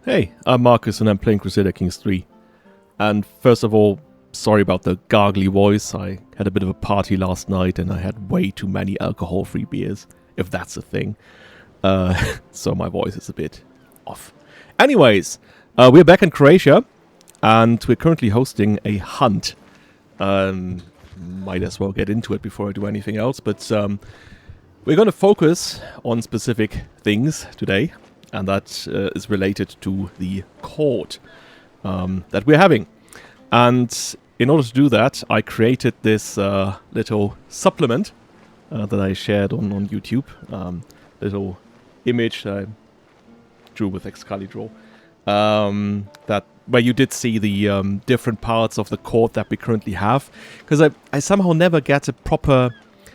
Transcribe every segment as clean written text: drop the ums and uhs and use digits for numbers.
Hey, I'm Marcus and I'm playing Crusader Kings 3. And first of all, sorry about the gargly voice. I had a bit of a party last night and I had way too many alcohol-free beers, if that's a thing. So my voice is a bit off. Anyways, we're back in Croatia and we're currently hosting a hunt. Might as well get into it before I do anything else, but we're going to focus on specific things today. And that is related to the court that we're having. And in order to do that, I created this little supplement that I shared on YouTube. Little image that I drew with Excalibur. That where you did see the different parts of the court that we currently have. Because I somehow never get a proper...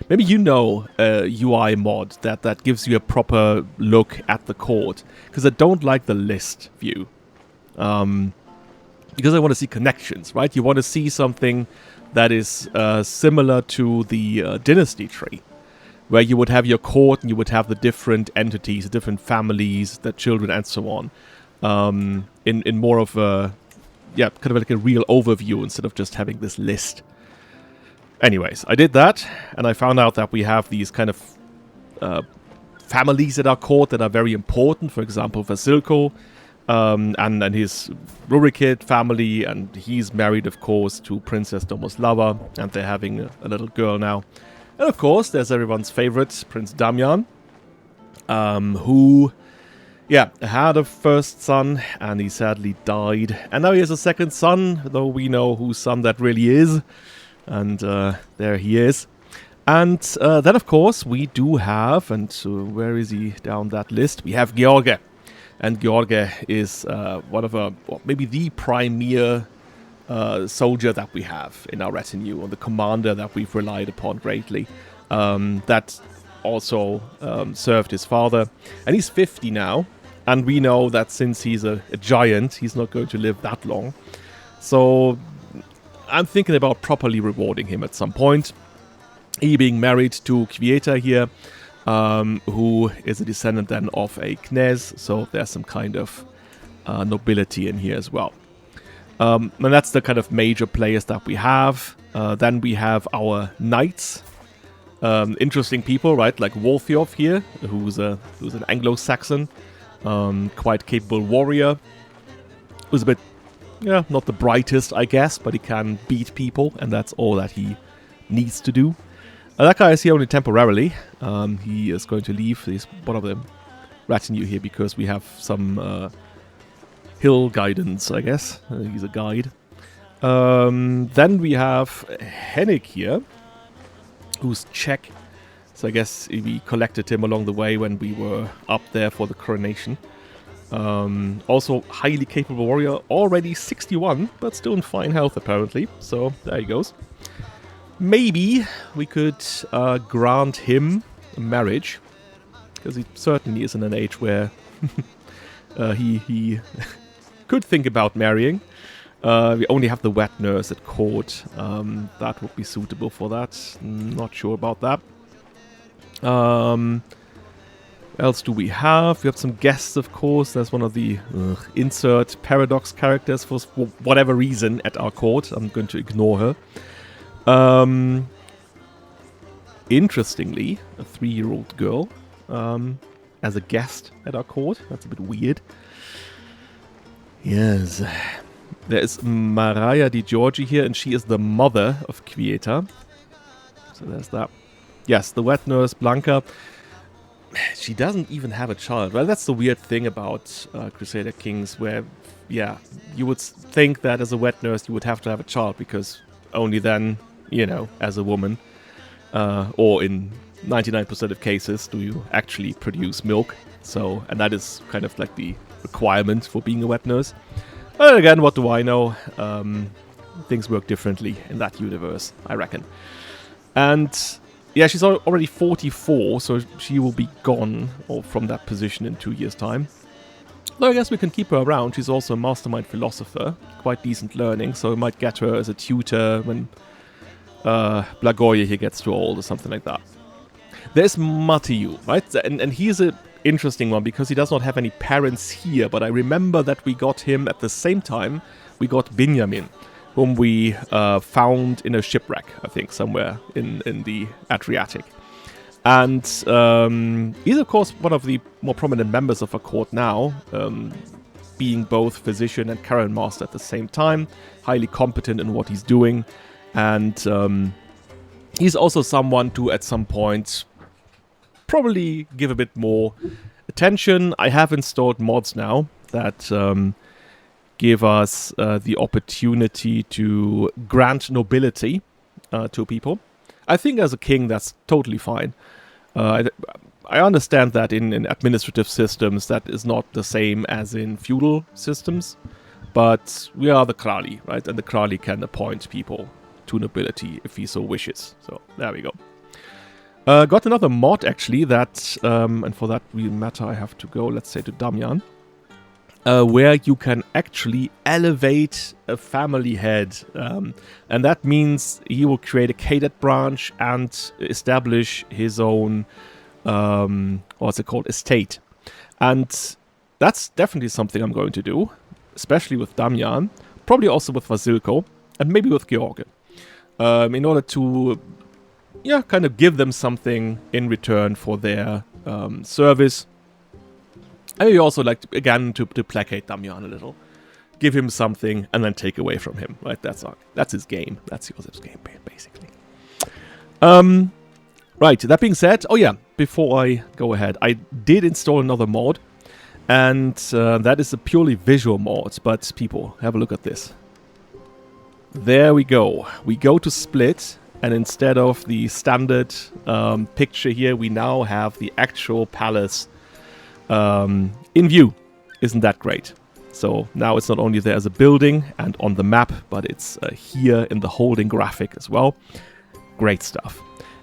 Maybe you know a UI mod that gives you a proper look at the court. Because I don't like the list view. Because I want to see connections, right? You want to see something that is similar to the dynasty tree. Where you would have your court and you would have the different entities, the different families, the children and so on. In more of a, kind of like a real overview instead of just having this list. Anyways, I did that, and I found out that we have these kind of families at our court that are very important. For example, Vasilko and his Rurikid family, and he's married, of course, to Princess Domoslava, and they're having a little girl now. And, of course, there's everyone's favorite, Prince Damjan, who, had a first son, and he sadly died. And now he has a second son, though we know whose son that really is. And there he is. And then, of course, we do have, and where is he down that list? We have George. And George is one of maybe the premier soldier that we have in our retinue, or the commander that we've relied upon greatly. That also served his father. And he's 50 now. And we know that since he's a giant, he's not going to live that long. So... I'm thinking about properly rewarding him at some point. He being married to Kvieta here, who is a descendant then of a Knez, so there's some kind of nobility in here as well. And that's the kind of major players that we have. Then we have our knights. Interesting people, right? Like Wolfiof here, who's an Anglo-Saxon, quite capable warrior, who's a bit... not the brightest, I guess, but he can beat people, and that's all that he needs to do. That guy is here only temporarily. He is going to leave. He's one of the retinue here because we have some hill guidance, I guess. He's a guide. Then we have Henrik here, who's Czech. So I guess we collected him along the way when we were up there for the coronation. Also highly capable warrior, already 61, but still in fine health apparently, so there he goes. Maybe we could grant him a marriage, because he certainly is in an age where he could think about marrying. We only have the wet nurse at court, that would be suitable for that, not sure about that. Else do we have? We have some guests, of course. There's one of the insert paradox characters for whatever reason at our court. I'm going to ignore her. Interestingly, a 3-year-old girl as a guest at our court. That's a bit weird. Yes. There is Maria Di Giorgi here, and she is the mother of Kvieta. So there's that. Yes, the wet nurse, Blanca. She doesn't even have a child. Well, that's the weird thing about Crusader Kings, where, you would think that as a wet nurse you would have to have a child, because only then, as a woman, or in 99% of cases, do you actually produce milk. So, and that is kind of like the requirement for being a wet nurse. But again, what do I know? Things work differently in that universe, I reckon. And... she's already 44, so she will be gone from that position in 2 years' time. Though I guess we can keep her around. She's also a mastermind philosopher. Quite decent learning, so we might get her as a tutor when Blagoje here gets too old or something like that. There's Matiu, right? And he's a interesting one because he does not have any parents here, but I remember that we got him at the same time we got Benjamin, whom we found in a shipwreck, I think, somewhere in the Adriatic. And he's, of course, one of the more prominent members of our court now, being both physician and Karen master at the same time, highly competent in what he's doing. And he's also someone to, at some point, probably give a bit more attention. I have installed mods now that give us the opportunity to grant nobility to people. I think as a king that's totally fine. I understand that in administrative systems that is not the same as in feudal systems, but we are the Kralj, right? And the Kralj can appoint people to nobility if he so wishes. So there we go. Got another mod actually that, and for that matter I have to go, let's say, to Damjan, where you can actually elevate a family head. And that means he will create a cadet branch and establish his own, what's it called, estate. And that's definitely something I'm going to do, especially with Damjan, probably also with Vasilko, and maybe with George, in order to, yeah, kind of give them something in return for their service. And we also like, again, to placate Damjan a little. Give him something and then take away from him, right? That's his game. That's Josef's game, basically. Right, that being said, oh yeah, before I go ahead, I did install another mod. And that is a purely visual mod. But people, have a look at this. There we go. We go to split. And instead of the standard picture here, we now have the actual palace in view. Isn't that great? So now it's not only there as a building and on the map, but it's here in the holding graphic as well. Great stuff.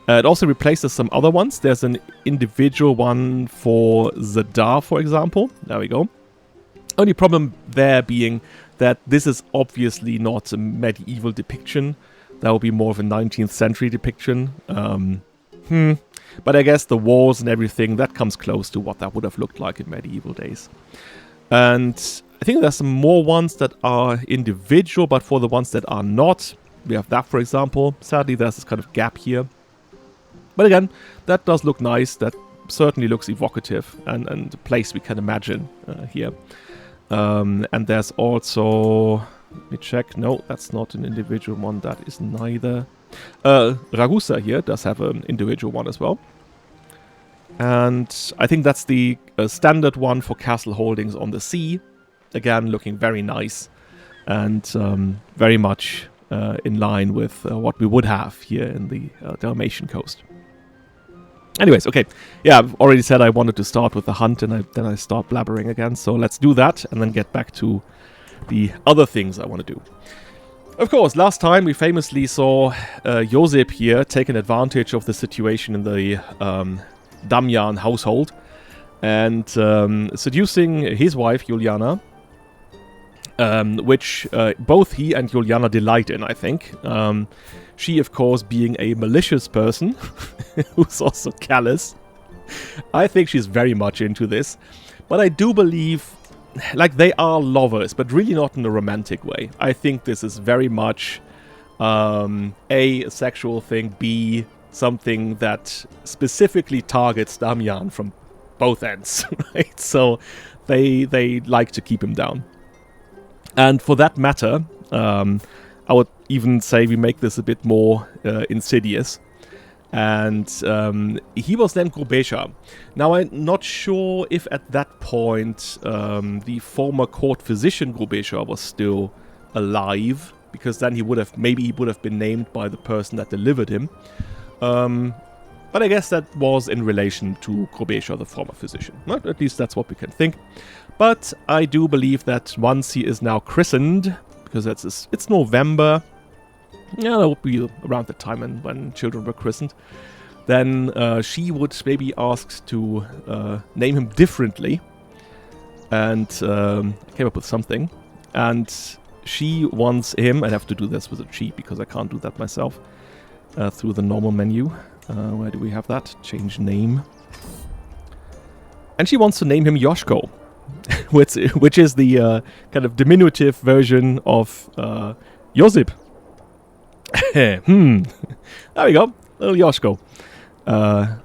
It also replaces some other ones. There's an individual one for Zadar, for example. There we go. Only problem there being that this is obviously not a medieval depiction. That will be more of a 19th century depiction. But I guess the walls and everything, that comes close to what that would have looked like in medieval days. And I think there's some more ones that are individual, but for the ones that are not, we have that, for example. Sadly, there's this kind of gap here. But again, that does look nice. That certainly looks evocative and a place we can imagine here. And there's also... Let me check. No, that's not an individual one. That is neither. Ragusa here does have an individual one as well. And I think that's the standard one for castle holdings on the sea. Again, looking very nice. And very much in line with what we would have here in the Dalmatian coast. Anyways, okay. Yeah, I've already said I wanted to start with the hunt, and then I start blabbering again. So let's do that and then get back to the other things I want to do. Of course, last time we famously saw Josip here taking advantage of the situation in the Damjan household and seducing his wife, Juliana, which both he and Juliana delight in, I think. She, of course, being a malicious person who's also callous. I think she's very much into this. But I do believe... Like, they are lovers, but really not in a romantic way. I think this is very much A, a sexual thing, B, something that specifically targets Damjan from both ends, right? So they like to keep him down. And for that matter, I would even say we make this a bit more insidious. And he was named Croatia. Now, I'm not sure if at that point the former court physician Croatia was still alive, because then he would have been named by the person that delivered him. But I guess that was in relation to Croatia, the former physician. Right? At least that's what we can think. But I do believe that once he is now christened, because it's November. Yeah, that would be around the time when children were christened. Then she would maybe ask to name him differently. And came up with something. And she wants him, I have to do this with a cheat because I can't do that myself, through the normal menu. Where do we have that? Change name. And she wants to name him Yoshko, which is the kind of diminutive version of Josip. There we go, little Yoshko.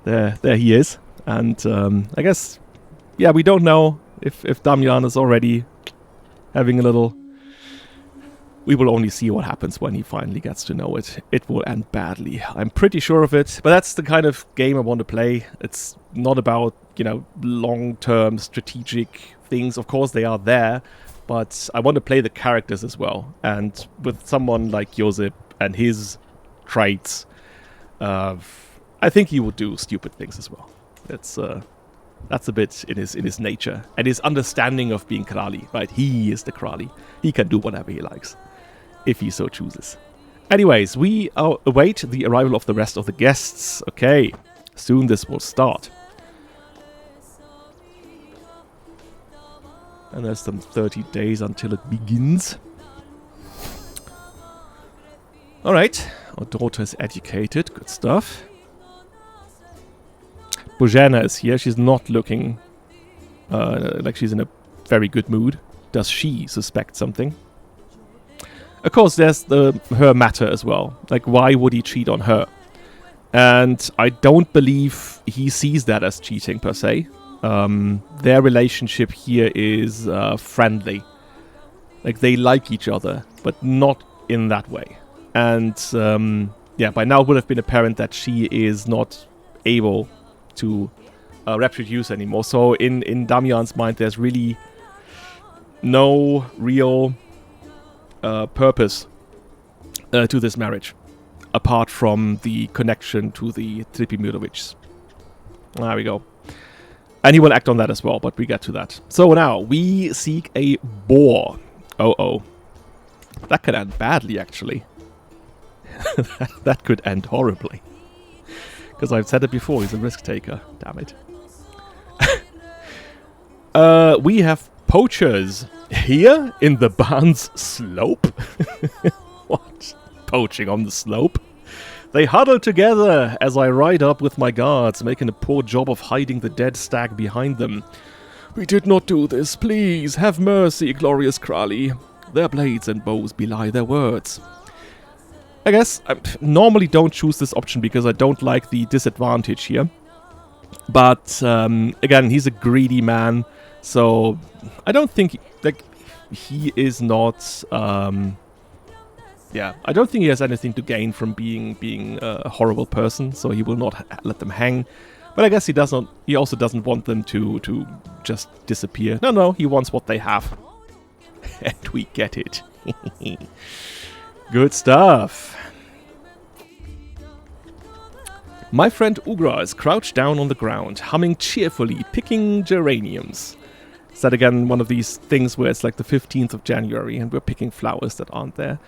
There he is. And I guess, yeah, we don't know if Damjan is already having a little... We will only see what happens when he finally gets to know it. It will end badly. I'm pretty sure of it. But that's the kind of game I want to play. It's not about, you know, long-term strategic things. Of course, they are there. But I want to play the characters as well. And with someone like Josip and his traits, I think he would do stupid things as well. That's a bit in his nature. And his understanding of being Kralj, right? He is the Kralj. He can do whatever he likes, if he so chooses. Anyways, we await the arrival of the rest of the guests. Okay, soon this will start. And there's some 30 days until it begins. Alright, our daughter is educated, good stuff. Bojana is here, she's not looking like she's in a very good mood. Does she suspect something? Of course, there's her matter as well. Like, why would he cheat on her? And I don't believe he sees that as cheating, per se. Their relationship here is friendly. Like, they like each other, but not in that way. And, yeah, by now it would have been apparent that she is not able to reproduce anymore. So, in Damjan's mind, there's really no real purpose to this marriage, apart from the connection to the Trpimirović. There we go. And he will act on that as well, but we get to that. So now, we seek a boar. Oh. That could end badly, actually. That could end horribly. Because I've said it before, he's a risk taker. Damn it. We have poachers here in the barn's slope. What? Poaching on the slope? They huddle together as I ride up with my guards, making a poor job of hiding the dead stag behind them. We did not do this. Please, have mercy, glorious Kralj. Their blades and bows belie their words. I guess I normally don't choose this option because I don't like the disadvantage here. But, again, he's a greedy man. So, I don't think, like, he is not, yeah, I don't think he has anything to gain from being a horrible person, so he will not let them hang. But I guess he also doesn't want them to just disappear. No, he wants what they have. And we get it. Good stuff. My friend Ugra is crouched down on the ground, humming cheerfully, picking geraniums. Is that again one of these things where it's like the 15th of January and we're picking flowers that aren't there?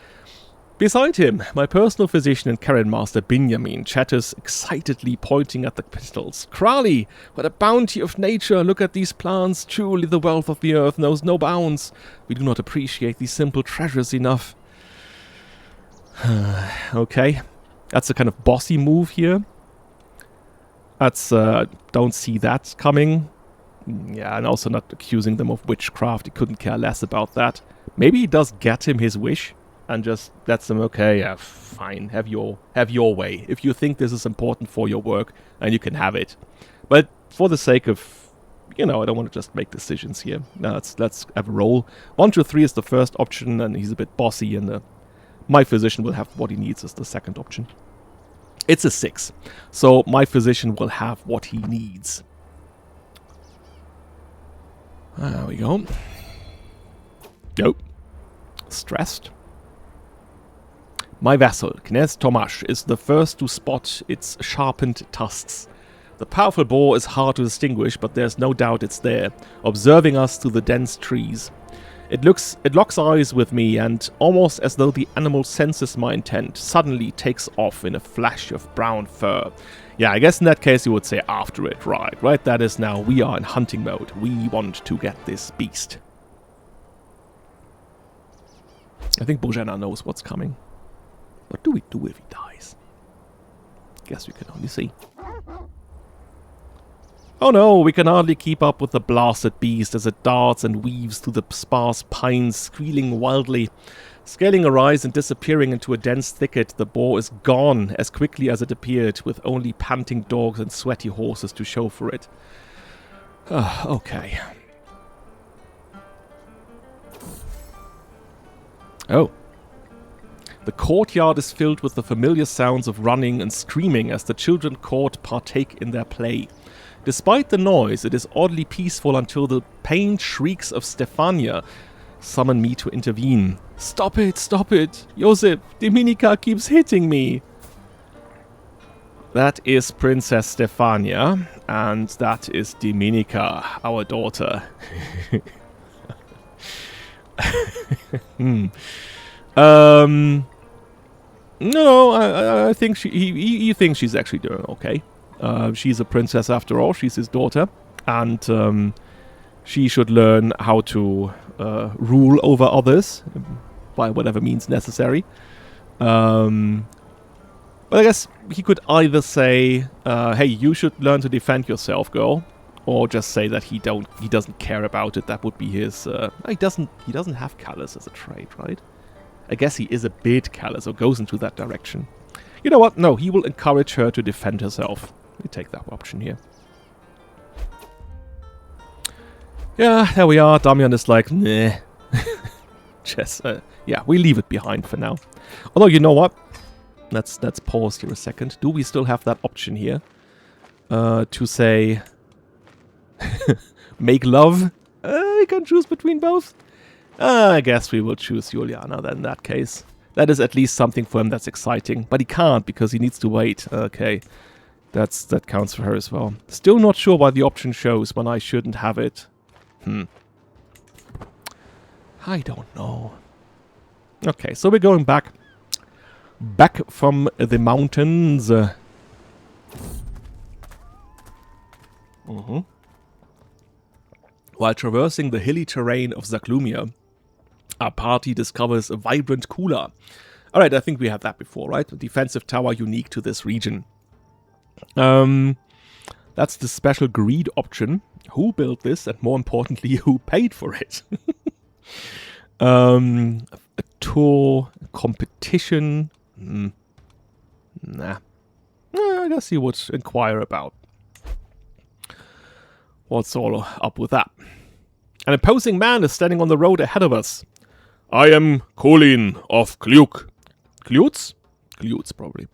Beside him, my personal physician and Karen master Benjamin chatters excitedly, pointing at the petals. Kralj, what a bounty of nature! Look at these plants! Truly the wealth of the earth knows no bounds! We do not appreciate these simple treasures enough. Okay, that's a kind of bossy move here. That's, don't see that coming. Yeah, and also not accusing them of witchcraft. He couldn't care less about that. Maybe he does get him his wish and just lets them, okay, yeah, fine, have your way. If you think this is important for your work, and you can have it. But for the sake of, you know, I don't want to just make decisions here. No, let's have a roll. 1, 2, 3 is the first option, and he's a bit bossy, and my physician will have what he needs as the second option. It's a 6. So my physician will have what he needs. There we go. Go. Stressed. My vassal, Knez Tomasz, is the first to spot its sharpened tusks. The powerful boar is hard to distinguish, but there's no doubt it's there, observing us through the dense trees. It locks eyes with me, and almost as though the animal senses my intent, suddenly takes off in a flash of brown fur. Yeah, I guess in that case you would say after it, right? That is now, we are in hunting mode. We want to get this beast. I think Bojana knows what's coming. What do we do if he dies? Guess we can only see. Oh no, we can hardly keep up with the blasted beast as it darts and weaves through the sparse pines, squealing wildly. Scaling a rise and disappearing into a dense thicket, the boar is gone as quickly as it appeared, with only panting dogs and sweaty horses to show for it. Okay. Oh. The courtyard is filled with the familiar sounds of running and screaming as the children court partake in their play. Despite the noise, it is oddly peaceful until the pained shrieks of Stefania summon me to intervene. Stop it, stop it! Josip, Dominika keeps hitting me! That is Princess Stefania, and that is Dominika, our daughter. No, I think he thinks she's actually doing okay. She's a princess after all, she's his daughter, and she should learn how to rule over others by whatever means necessary. But I guess he could either say, hey, you should learn to defend yourself, girl, or just say that he doesn't care about it. That would be his... he doesn't have callous as a trait, right? I guess he is a bit callous, or goes into that direction. You know what? No, he will encourage her to defend herself. We take that option here. Yeah, there we are. Damjan is like, nah. Just, yeah, we leave it behind for now. Although, you know what? Let's pause here a second. Do we still have that option here? To say... make love? We can choose between both. I guess we will choose Juliana then in that case. That is at least something for him that's exciting. But he can't because he needs to wait. Okay. That counts for her as well. Still not sure why the option shows when I shouldn't have it. I don't know. Okay, so we're going back. Back from the mountains. While traversing the hilly terrain of Zaklumia, our party discovers a vibrant Kula. Alright, I think we had that before, right? A defensive tower unique to this region. That's the special greed option. Who built this, and more importantly, who paid for it? A tour, a competition. Nah. I guess he would inquire about what's all up with that. An imposing man is standing on the road ahead of us. I am Kolin of Kliuk. Kliutz? Kliutz, probably.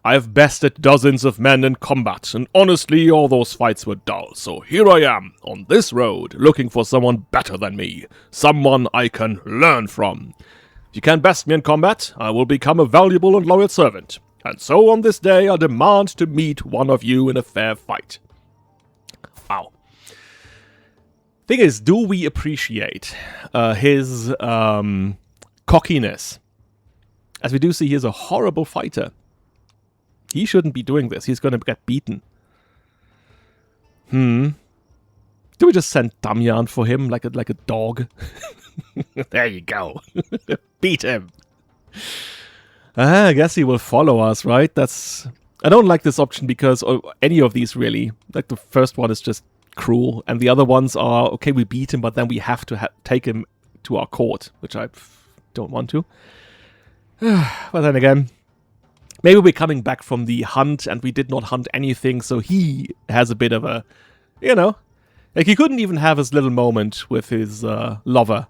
I have bested dozens of men in combat, and honestly, all those fights were dull. So here I am, on this road, looking for someone better than me. Someone I can learn from. If you can best me in combat, I will become a valuable and loyal servant. And so on this day, I demand to meet one of you in a fair fight. Wow. Thing is, do we appreciate his cockiness? As we do see, he is a horrible fighter. He shouldn't be doing this. He's going to get beaten. Do we just send Damjan for him like a dog? There you go. Beat him. I guess he will follow us, right? I don't like this option because any of these really. Like the first one is just cruel, and the other ones are, okay, we beat him, but then we have to take him to our court, which I don't want to. But then again, maybe we're coming back from the hunt and we did not hunt anything, so he has a bit of a, like he couldn't even have his little moment with his lover.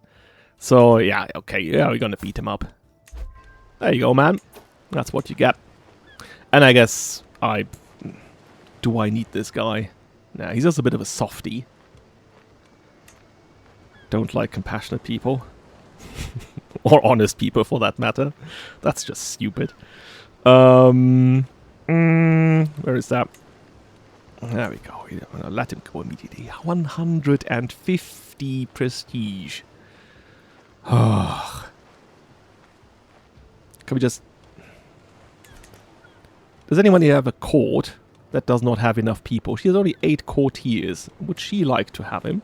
So yeah, okay, yeah, we're gonna beat him up. There you go, man. That's what you get. And I guess do I need this guy? Nah, he's just a bit of a softie. Don't like compassionate people. Or honest people, for that matter. That's just stupid. Where is that? There we go. I'm gonna let him go immediately. 150 prestige. Can we just... Does anyone here have a court that does not have enough people? She has only 8 courtiers. Would she like to have him?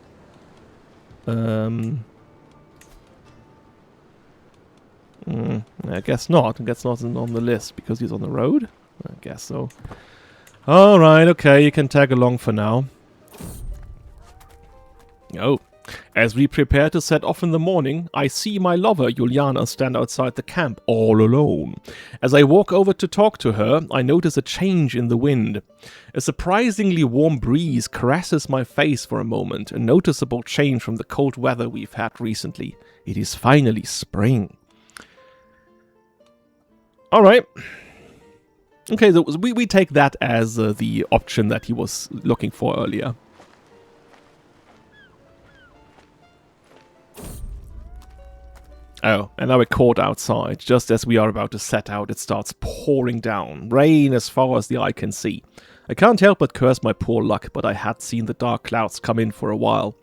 I guess not. I guess not on the list because he's on the road. I guess so. Alright, okay, you can tag along for now. As we prepare to set off in the morning, I see my lover, Juliana, stand outside the camp, all alone. As I walk over to talk to her, I notice a change in the wind. A surprisingly warm breeze caresses my face for a moment, a noticeable change from the cold weather we've had recently. It is finally spring. Alright. Okay, so we take that as the option that he was looking for earlier. Oh, and now we're caught outside. Just as we are about to set out, it starts pouring down. Rain as far as the eye can see. I can't help but curse my poor luck, but I had seen the dark clouds come in for a while.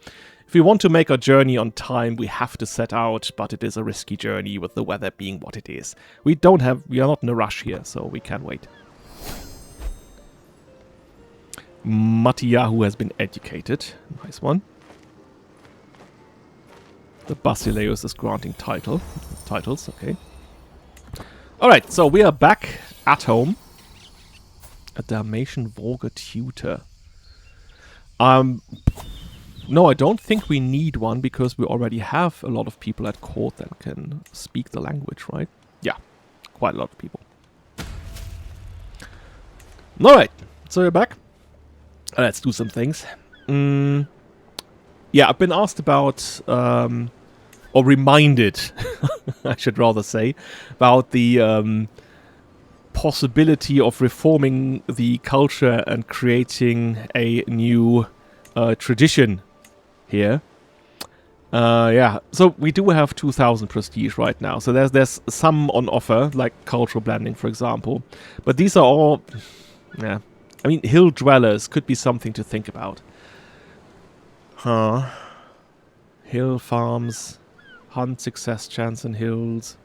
If we want to make our journey on time, we have to set out, but it is a risky journey with the weather being what it is. We are not in a rush here, so we can wait. Matiyahu has been educated. Nice one. The Basileus is granting titles, okay. Alright, so we are back at home. A Dalmatian Vulgar Tutor. No, I don't think we need one because we already have a lot of people at court that can speak the language, right? Yeah, quite a lot of people. Alright, so we're back. Let's do some things. Yeah, I've been asked about, or reminded, I should rather say, about the possibility of reforming the culture and creating a new tradition here. Yeah, so we do have 2,000 prestige right now. So there's some on offer, like cultural blending, for example. But these are all, yeah. I mean, hill dwellers could be something to think about. Huh. Hill farms. Hunt success chance in hills.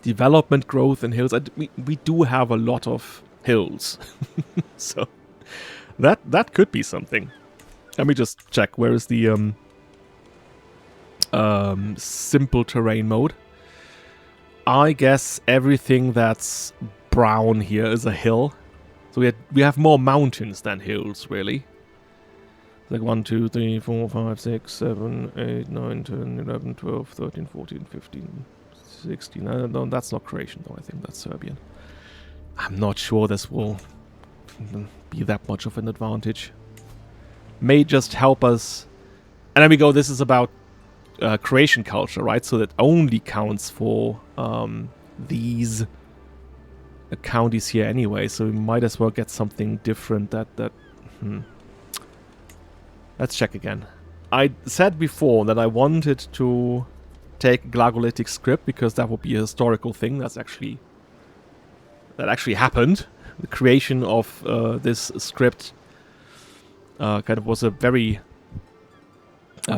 Development growth in hills. We do have a lot of hills. So that could be something. Let me just check. Where is the simple terrain mode? I guess everything that's brown here is a hill. So we have more mountains than hills, really. Like 1, 2, 3, 4, 5, 6, 7, 8, 9, 10, 11, 12, 13, 14, 15, 16. No, that's not Croatian, though. I think that's Serbian. I'm not sure this will be that much of an advantage. May just help us. And there we go. This is about Croatian culture, right? So that only counts for these counties here anyway. So we might as well get something different Let's check again. I said before that I wanted to take Glagolitic script because that would be a historical thing. That actually happened. The creation of this script kind of was a very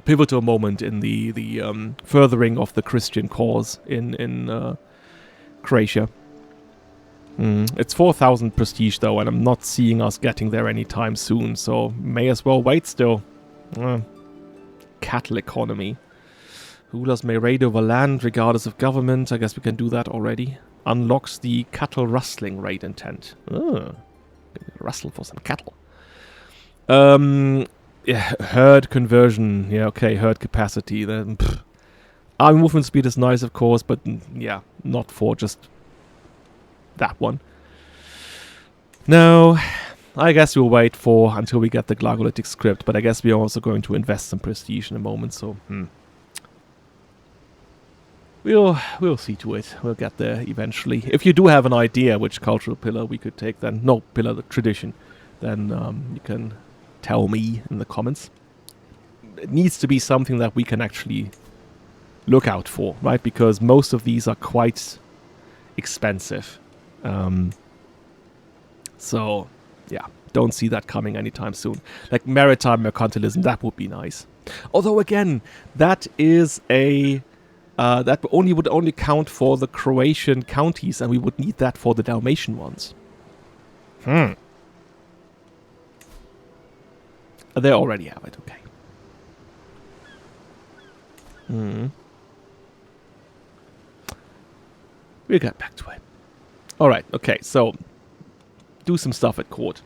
pivotal moment in the furthering of the Christian cause in Croatia. It's 4,000 prestige though, and I'm not seeing us getting there anytime soon, so may as well wait still. Cattle economy. Rulers may raid over land regardless of government. I guess we can do that already. Unlocks the cattle rustling raid intent. Rustle for some cattle. Yeah, herd conversion. Yeah, okay, herd capacity. Then, army movement speed is nice, of course, but yeah, not for just that one. No, I guess we'll wait until we get the Glagolitic script, but I guess we're also going to invest some prestige in a moment, so we'll see to it. We'll get there eventually. If you do have an idea which cultural pillar we could take, then the tradition, then you can tell me in the comments. It needs to be something that we can actually look out for, right? Because most of these are quite expensive. So, yeah, don't see that coming anytime soon. Like maritime mercantilism, that would be nice. Although, again, that is that would only count for the Croatian counties, and we would need that for the Dalmatian ones. They already have it, okay. We'll get back to it. Alright, okay, so do some stuff at court.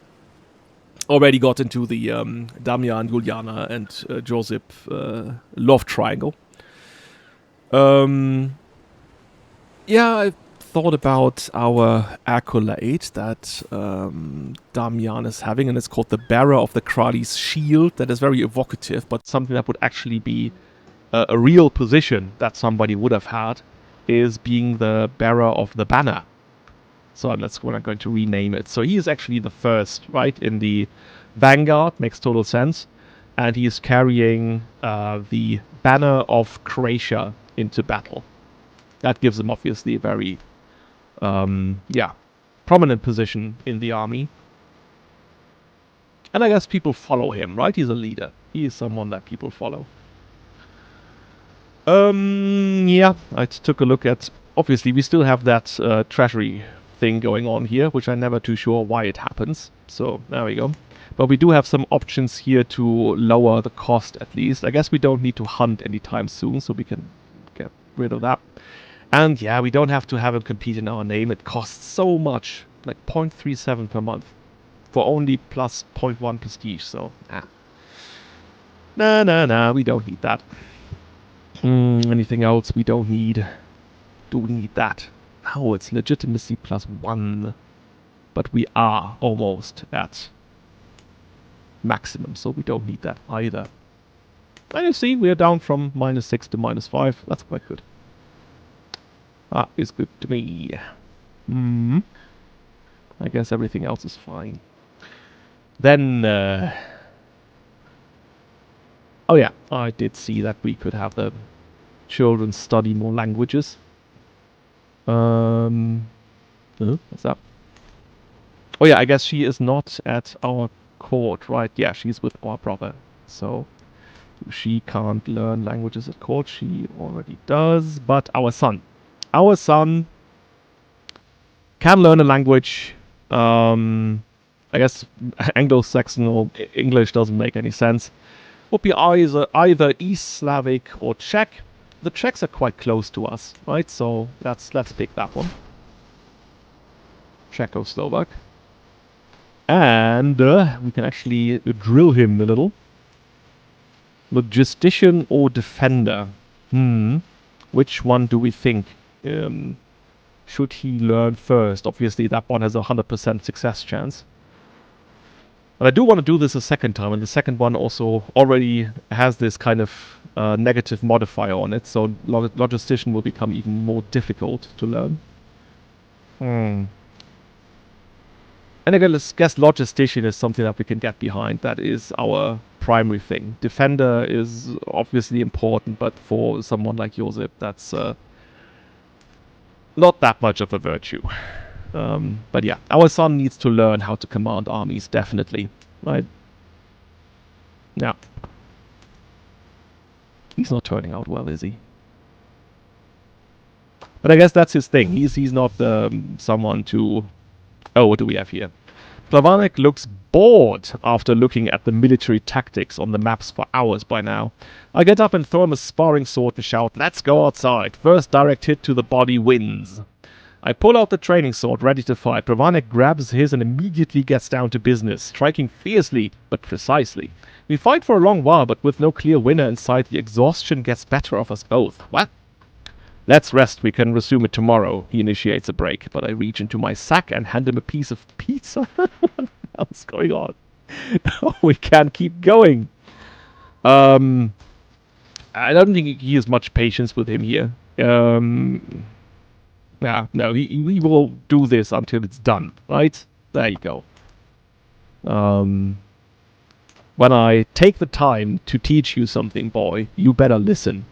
already got into the Damjan, Juliana, and Josip love triangle. Yeah, I thought about our accolade that Damjan is having, and it's called the Bearer of the Kralji's Shield. That is very evocative, but something that would actually be a real position that somebody would have had is being the Bearer of the Banner. So that's what I'm going to rename it. So he is actually the first, right, in the Vanguard. Makes total sense. And he is carrying the Banner of Croatia into battle. That gives him obviously a very, prominent position in the army. And I guess people follow him, right? He's a leader. He is someone that people follow. Yeah, I took a look at... Obviously, we still have that treasury thing going on here, which I'm never too sure why it happens. So, there we go. But we do have some options here to lower the cost, at least. I guess we don't need to hunt anytime soon, so we can get rid of that. And yeah, we don't have to have him compete in our name. It costs so much, like 0.37 per month, for only plus 0.1 prestige, so nah, we don't need that. Anything else we don't need? Do we need that? No, it's legitimacy +1, but we are almost at maximum, so we don't need that either. And you see, we are down from -6 to -5. That's quite good. That is good to me. I guess everything else is fine. Then, oh yeah, I did see that we could have the children study more languages. What's that? Oh yeah, I guess she is not at our court, right? Yeah, she's with our brother. So she can't learn languages at court. She already does. But our son can learn a language. I guess Anglo-Saxon or English doesn't make any sense. Would be either East Slavic or Czech. The Czechs are quite close to us, right? So let's pick that one. Czechoslovak. And we can actually drill him a little. Logistician or defender? Which one do we think should he learn first? Obviously, that one has a 100% success chance. But I do want to do this a second time, and the second one also already has this kind of negative modifier on it, so logistician will become even more difficult to learn. And I guess logistician is something that we can get behind. That is our primary thing. Defender is obviously important, but for someone like Josip, that's not that much of a virtue. But yeah, our son needs to learn how to command armies, definitely. Right? Yeah. He's not turning out well, is he? But I guess that's his thing. He's not someone to... Oh, what do we have here? Plavanek looks bored after looking at the military tactics on the maps for hours by now. I get up and throw him a sparring sword and shout, "Let's go outside. First direct hit to the body wins." I pull out the training sword, ready to fight. Plavanek grabs his and immediately gets down to business, striking fiercely, but precisely. We fight for a long while, but with no clear winner in sight, the exhaustion gets better of us both. What? Let's rest, we can resume it tomorrow. He initiates a break, but I reach into my sack and hand him a piece of pizza. What the hell's going on? No, we can't keep going. I don't think he has much patience with him here. Yeah, no, we will do this until it's done, right? There you go. When I take the time to teach you something, boy, you better listen.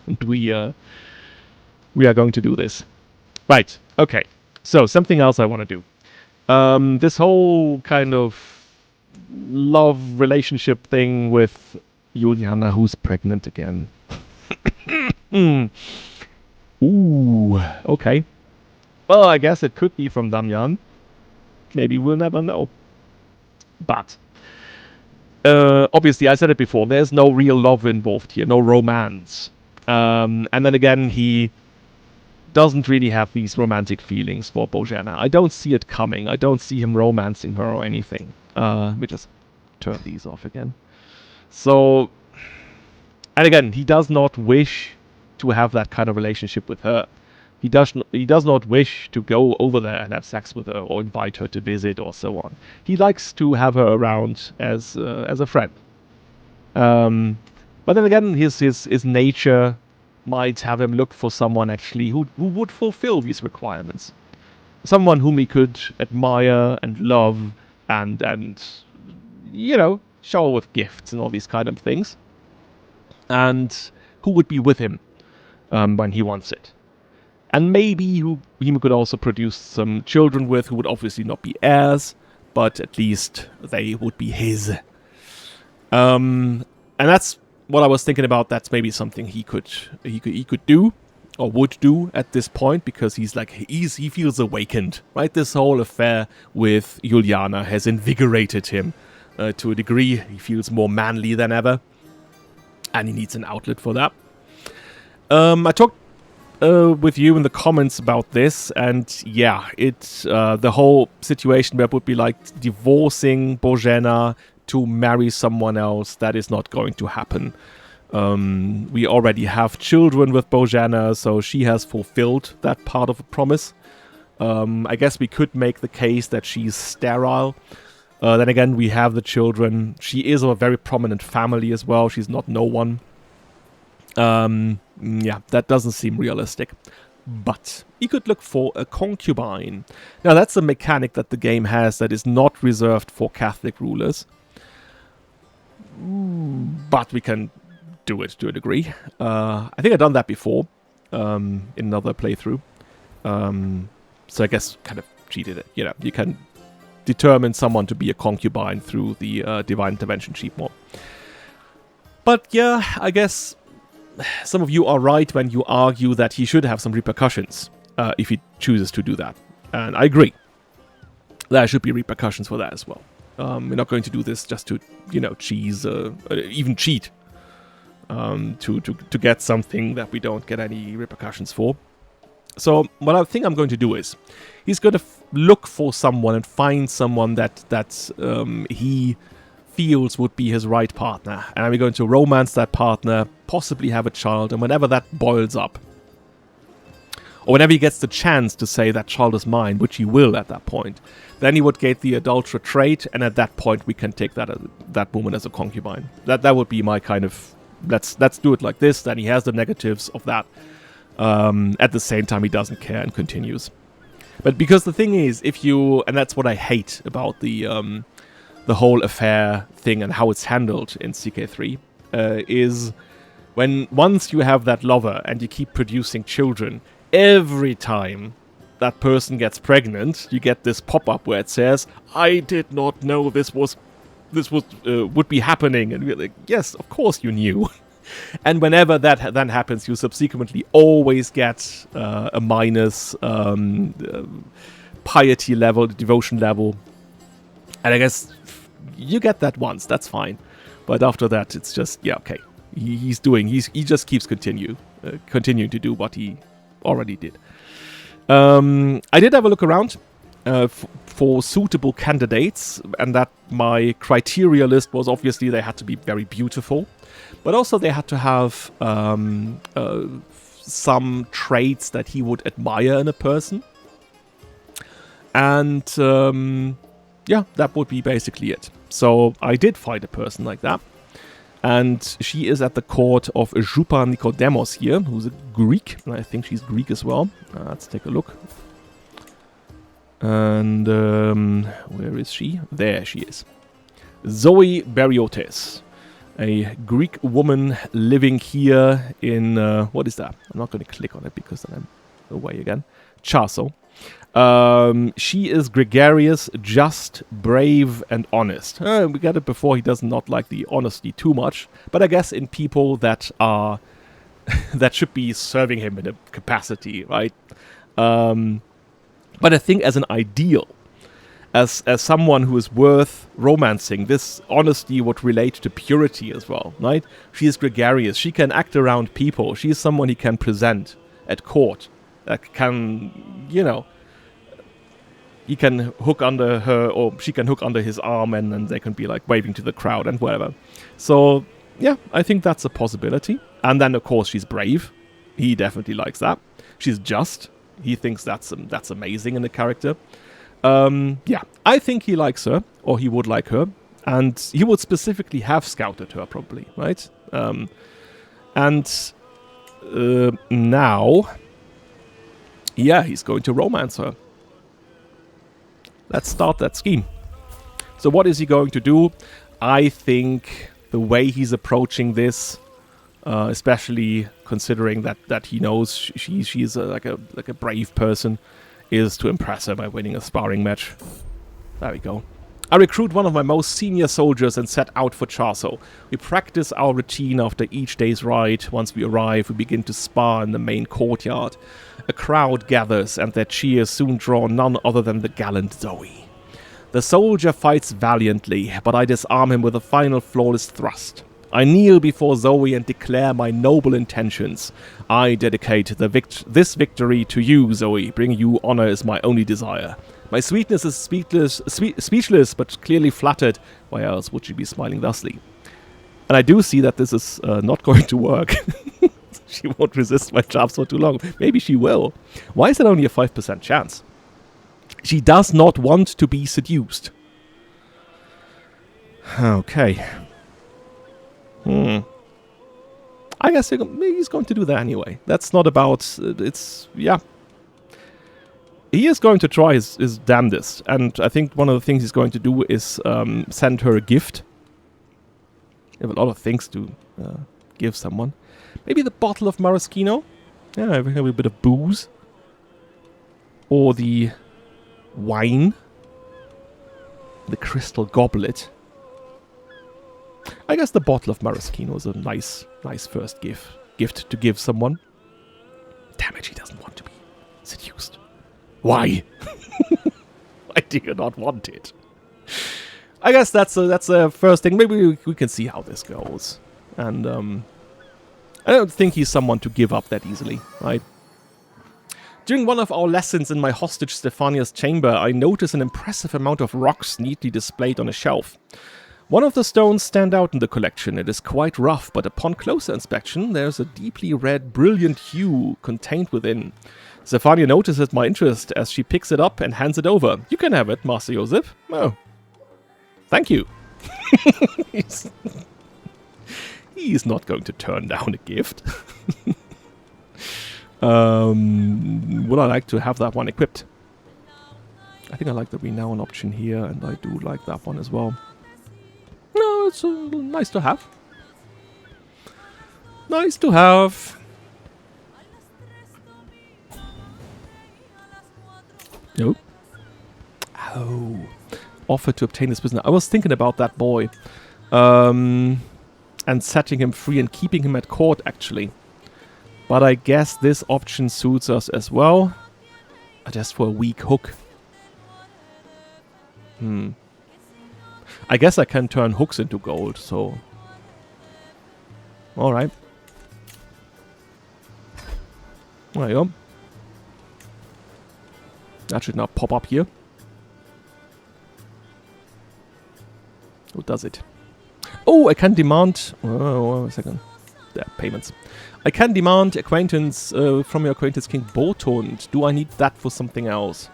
And we are going to do this. Right, okay. So, something else I want to do. This whole kind of love relationship thing with Juliana, who's pregnant again. Ooh, okay. Well, I guess it could be from Damjan. Maybe we'll never know. But, obviously, I said it before, there's no real love involved here, no romance. And then again, he doesn't really have these romantic feelings for Bojana. I don't see it coming. I don't see him romancing her or anything. Let me just turn these off again. So, and again, he does not wish to have that kind of relationship with her. He does not wish to go over there and have sex with her or invite her to visit or so on. He likes to have her around as a friend. But then again, his nature might have him look for someone actually who would fulfill these requirements. Someone whom he could admire and love and shower with gifts and all these kind of things. And who would be with him when he wants it. And maybe who he could also produce some children with, who would obviously not be heirs, but at least they would be his. And that's what I was thinking about. That's maybe something he could do, or would do at this point, because he feels awakened, right? This whole affair with Juliana has invigorated him to a degree. He feels more manly than ever, and he needs an outlet for that. I talked with you in the comments about this, and yeah, it's the whole situation where it would be like divorcing Božena to marry someone else. That is not going to happen. We already have children with Božena, so she has fulfilled that part of a promise. I guess we could make the case that she's sterile. Then again, we have the children. She is of a very prominent family as well. She's not no one. Yeah, that doesn't seem realistic. But he could look for a concubine. Now, that's a mechanic that the game has that is not reserved for Catholic rulers. But we can do it to a degree. I think I've done that before in another playthrough. So I guess kind of cheated it. You can determine someone to be a concubine through the Divine Intervention cheat mod. But yeah, I guess some of you are right when you argue that he should have some repercussions if he chooses to do that. And I agree. There should be repercussions for that as well. We're not going to do this just to, cheese, even cheat to get something that we don't get any repercussions for. So what I think I'm going to do is, he's going to look for someone and find someone that he feels would be his right partner, and we're going to romance that partner, possibly have a child, and whenever that boils up, or whenever he gets the chance to say that child is mine, which he will at that point, then he would get the adulterer trait, and at that point we can take that woman as a concubine. That would be my kind of, let's do it like this. Then he has the negatives of that. At the same time, he doesn't care and continues. But because the thing is, and that's what I hate about the whole affair thing and how it's handled in CK3, is once you have that lover and you keep producing children, every time that person gets pregnant, you get this pop-up where it says, "I did not know this would be happening," and we're like, yes, of course you knew. And whenever that then happens, you subsequently always get a minus piety level, devotion level, and I guess you get that once, that's fine. But after that, it's just, yeah, okay. He just keeps continuing to do what he already did. I did have a look around for suitable candidates, and that my criteria list was obviously they had to be very beautiful, but also they had to have some traits that he would admire in a person. And yeah, that would be basically it. So I did find a person like that. And she is at the court of Jupa Nikodemos here, who's a Greek. And I think she's Greek as well. Let's take a look. And where is she? There she is. Zoe Beriotes, a Greek woman living here in, what is that? I'm not going to click on it because then I'm away again. Chaso. She is gregarious, just, brave, and honest. We got it before. He does not like the honesty too much, but I guess in people that are that should be serving him in a capacity, right? But I think as an ideal, as someone who is worth romancing, this honesty would relate to purity as well, right? She is gregarious. She can act around people. She is someone he can present at court. That can, he can hook under her, or she can hook under his arm, and then they can be like waving to the crowd and whatever. So yeah, I think that's a possibility. And then of course she's brave. He definitely likes that. She's just. He thinks that's amazing in the character. Yeah, I think he likes her, or he would like her, and he would specifically have scouted her probably, right? Now, yeah, he's going to romance her. Let's start that scheme. So what is he going to do? I think the way he's approaching this, especially considering that he knows she's like a brave person, is to impress her by winning a sparring match. There we go. I recruit one of my most senior soldiers and set out for Charso. We practice our routine after each day's ride. Once we arrive, we begin to spar in the main courtyard. A crowd gathers, and their cheers soon draw none other than the gallant Zoe. The soldier fights valiantly, but I disarm him with a final flawless thrust. I kneel before Zoe and declare my noble intentions. I dedicate this victory to you, Zoe. Bringing you honor is my only desire. My sweetness is speechless, but clearly flattered. Why else would she be smiling thusly? And I do see that this is not going to work. She won't resist my charms for too long. Maybe she will. Why is it only a 5% chance? She does not want to be seduced. Okay. I guess he's going to do that anyway. That's not about... yeah. He is going to try his damnedest. And I think one of the things he's going to do is send her a gift. You have a lot of things to give someone. Maybe the bottle of maraschino. Yeah, we have a bit of booze. Or the wine. The crystal goblet. I guess the bottle of maraschino is a nice first gift to give someone. Damn it, she doesn't want to be seduced. Why? Why do you not want it? I guess that's a first thing. Maybe we can see how this goes. And I don't think he's someone to give up that easily, right? During one of our lessons in my hostage Stefania's chamber, I noticed an impressive amount of rocks neatly displayed on a shelf. One of the stones stand out in the collection. It is quite rough, but upon closer inspection, there's a deeply red, brilliant hue contained within. Stefania notices my interest as she picks it up and hands it over. You can have it, Master Joseph. Oh. Thank you. He's not going to turn down a gift. Would I like to have that one equipped? I think I like the renown option here, and I do like that one as well. No, it's nice to have. Nice to have. No. Oh. Offered to obtain his prisoner. I was thinking about that boy. And setting him free and keeping him at court, actually. But I guess this option suits us as well. Just for a weak hook. I guess I can turn hooks into gold, so... Alright. There you go. That should now pop up here. Who does it? Oh, I can demand... Oh, a second. There, payments. I can demand acquaintance from your acquaintance King Botond. Do I need that for something else?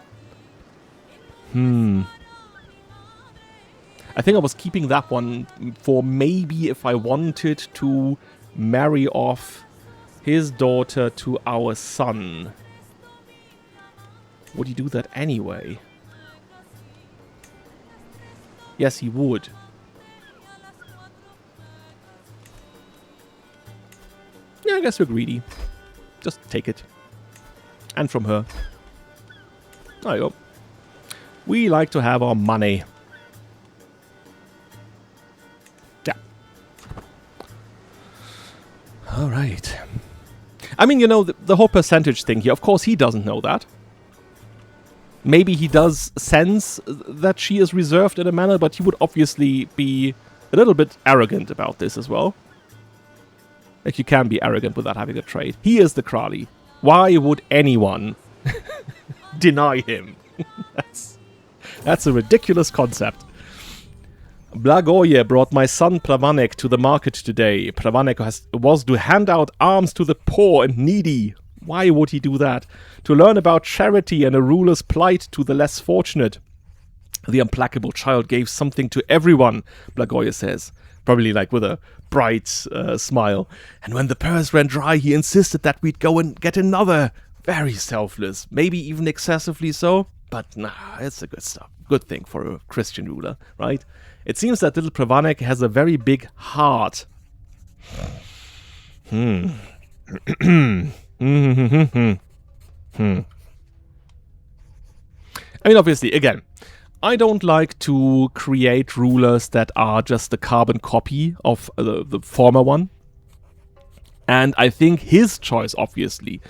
I think I was keeping that one for maybe if I wanted to marry off his daughter to our son. Would he do that anyway? Yes, he would. Yeah, I guess we're greedy. Just take it. And from her. There you go. We like to have our money. Yeah. Alright. I mean, you know, the whole percentage thing here, of course he doesn't know that. Maybe he does sense that she is reserved in a manner, but he would obviously be a little bit arrogant about this as well. Like, you can be arrogant without having a trade. He is the Kralj. Why would anyone deny him? That's a ridiculous concept. Blagoje brought my son Pravanek to the market today. Pravanek was to hand out alms to the poor and needy. Why would he do that? To learn about charity and a ruler's plight to the less fortunate. The implacable child gave something to everyone, Blagoje says, probably like with a bright smile. And when the purse ran dry, he insisted that we'd go and get another. Very selfless, maybe even excessively so. But nah, it's a good thing for a Christian ruler, right? It seems that little Pravanek has a very big heart. I mean, obviously, again, I don't like to create rulers that are just a carbon copy of the former one. And I think his choice, obviously,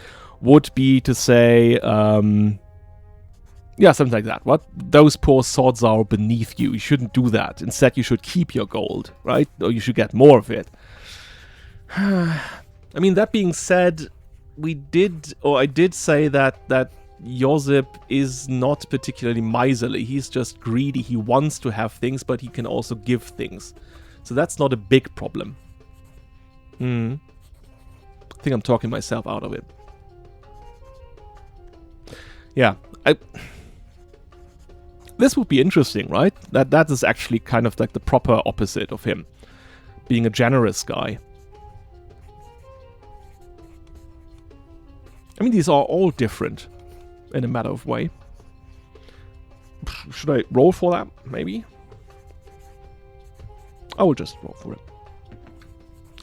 would be to say, yeah, something like that. What? Those poor sods are beneath you. You shouldn't do that. Instead, you should keep your gold, right? Or you should get more of it. I mean, that being said, I did say that Josip is not particularly miserly. He's just greedy. He wants to have things, but he can also give things. So that's not a big problem. I think I'm talking myself out of it. Yeah, this would be interesting, right? That is actually kind of like the proper opposite of him. Being a generous guy. I mean, these are all different in a matter of way. Should I roll for that? Maybe? I will just roll for it.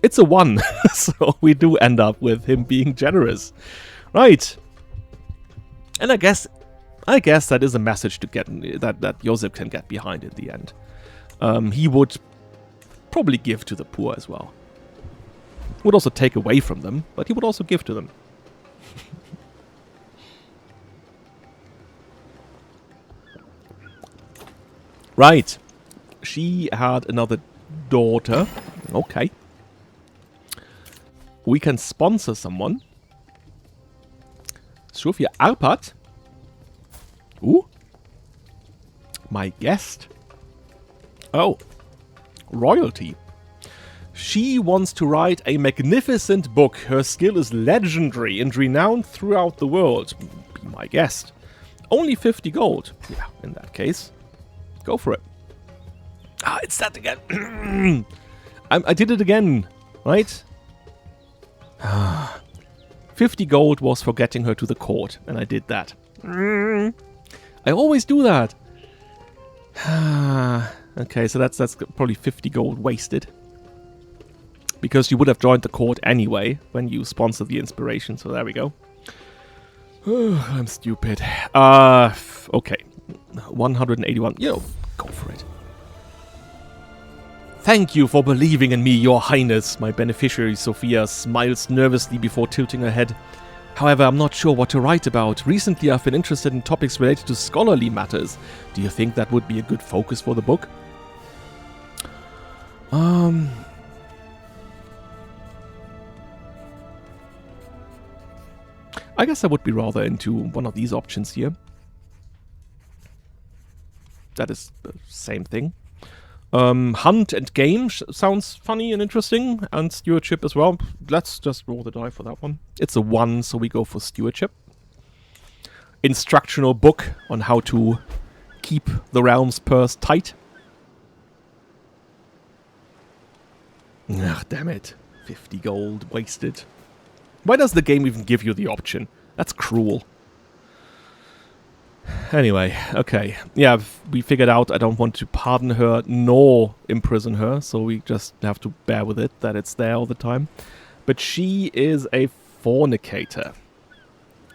It's a 1, so we do end up with him being generous. Right. And I guess that is a message to get that Josip can get behind in the end. He would probably give to the poor as well. Would also take away from them, but he would also give to them. Right. She had another daughter. Okay. We can sponsor someone. Sofia Arpad. Ooh. My guest. Oh. Royalty. She wants to write a magnificent book. Her skill is legendary and renowned throughout the world. Be my guest. Only 50 gold. Yeah, in that case. Go for it. Ah, it's that again. I did it again, right? 50 gold was for getting her to the court, and I did that. I always do that. Okay, so that's probably 50 gold wasted. Because you would have joined the court anyway when you sponsored the inspiration, so there we go. I'm stupid. Okay. 181. Yo, go for it. Thank you for believing in me, Your Highness. My beneficiary, Sophia, smiles nervously before tilting her head. However, I'm not sure what to write about. Recently, I've been interested in topics related to scholarly matters. Do you think that would be a good focus for the book? I guess I would be rather into one of these options here. That is the same thing. Hunt and game sounds funny and interesting, and stewardship as well. Let's just roll the die for that one. It's a 1, so we go for stewardship. Instructional book on how to keep the realm's purse tight. Ugh, damn it. 50 gold wasted. Why does the game even give you the option? That's cruel. Anyway, okay. Yeah, we figured out I don't want to pardon her nor imprison her, so we just have to bear with it, that it's there all the time. But she is a fornicator.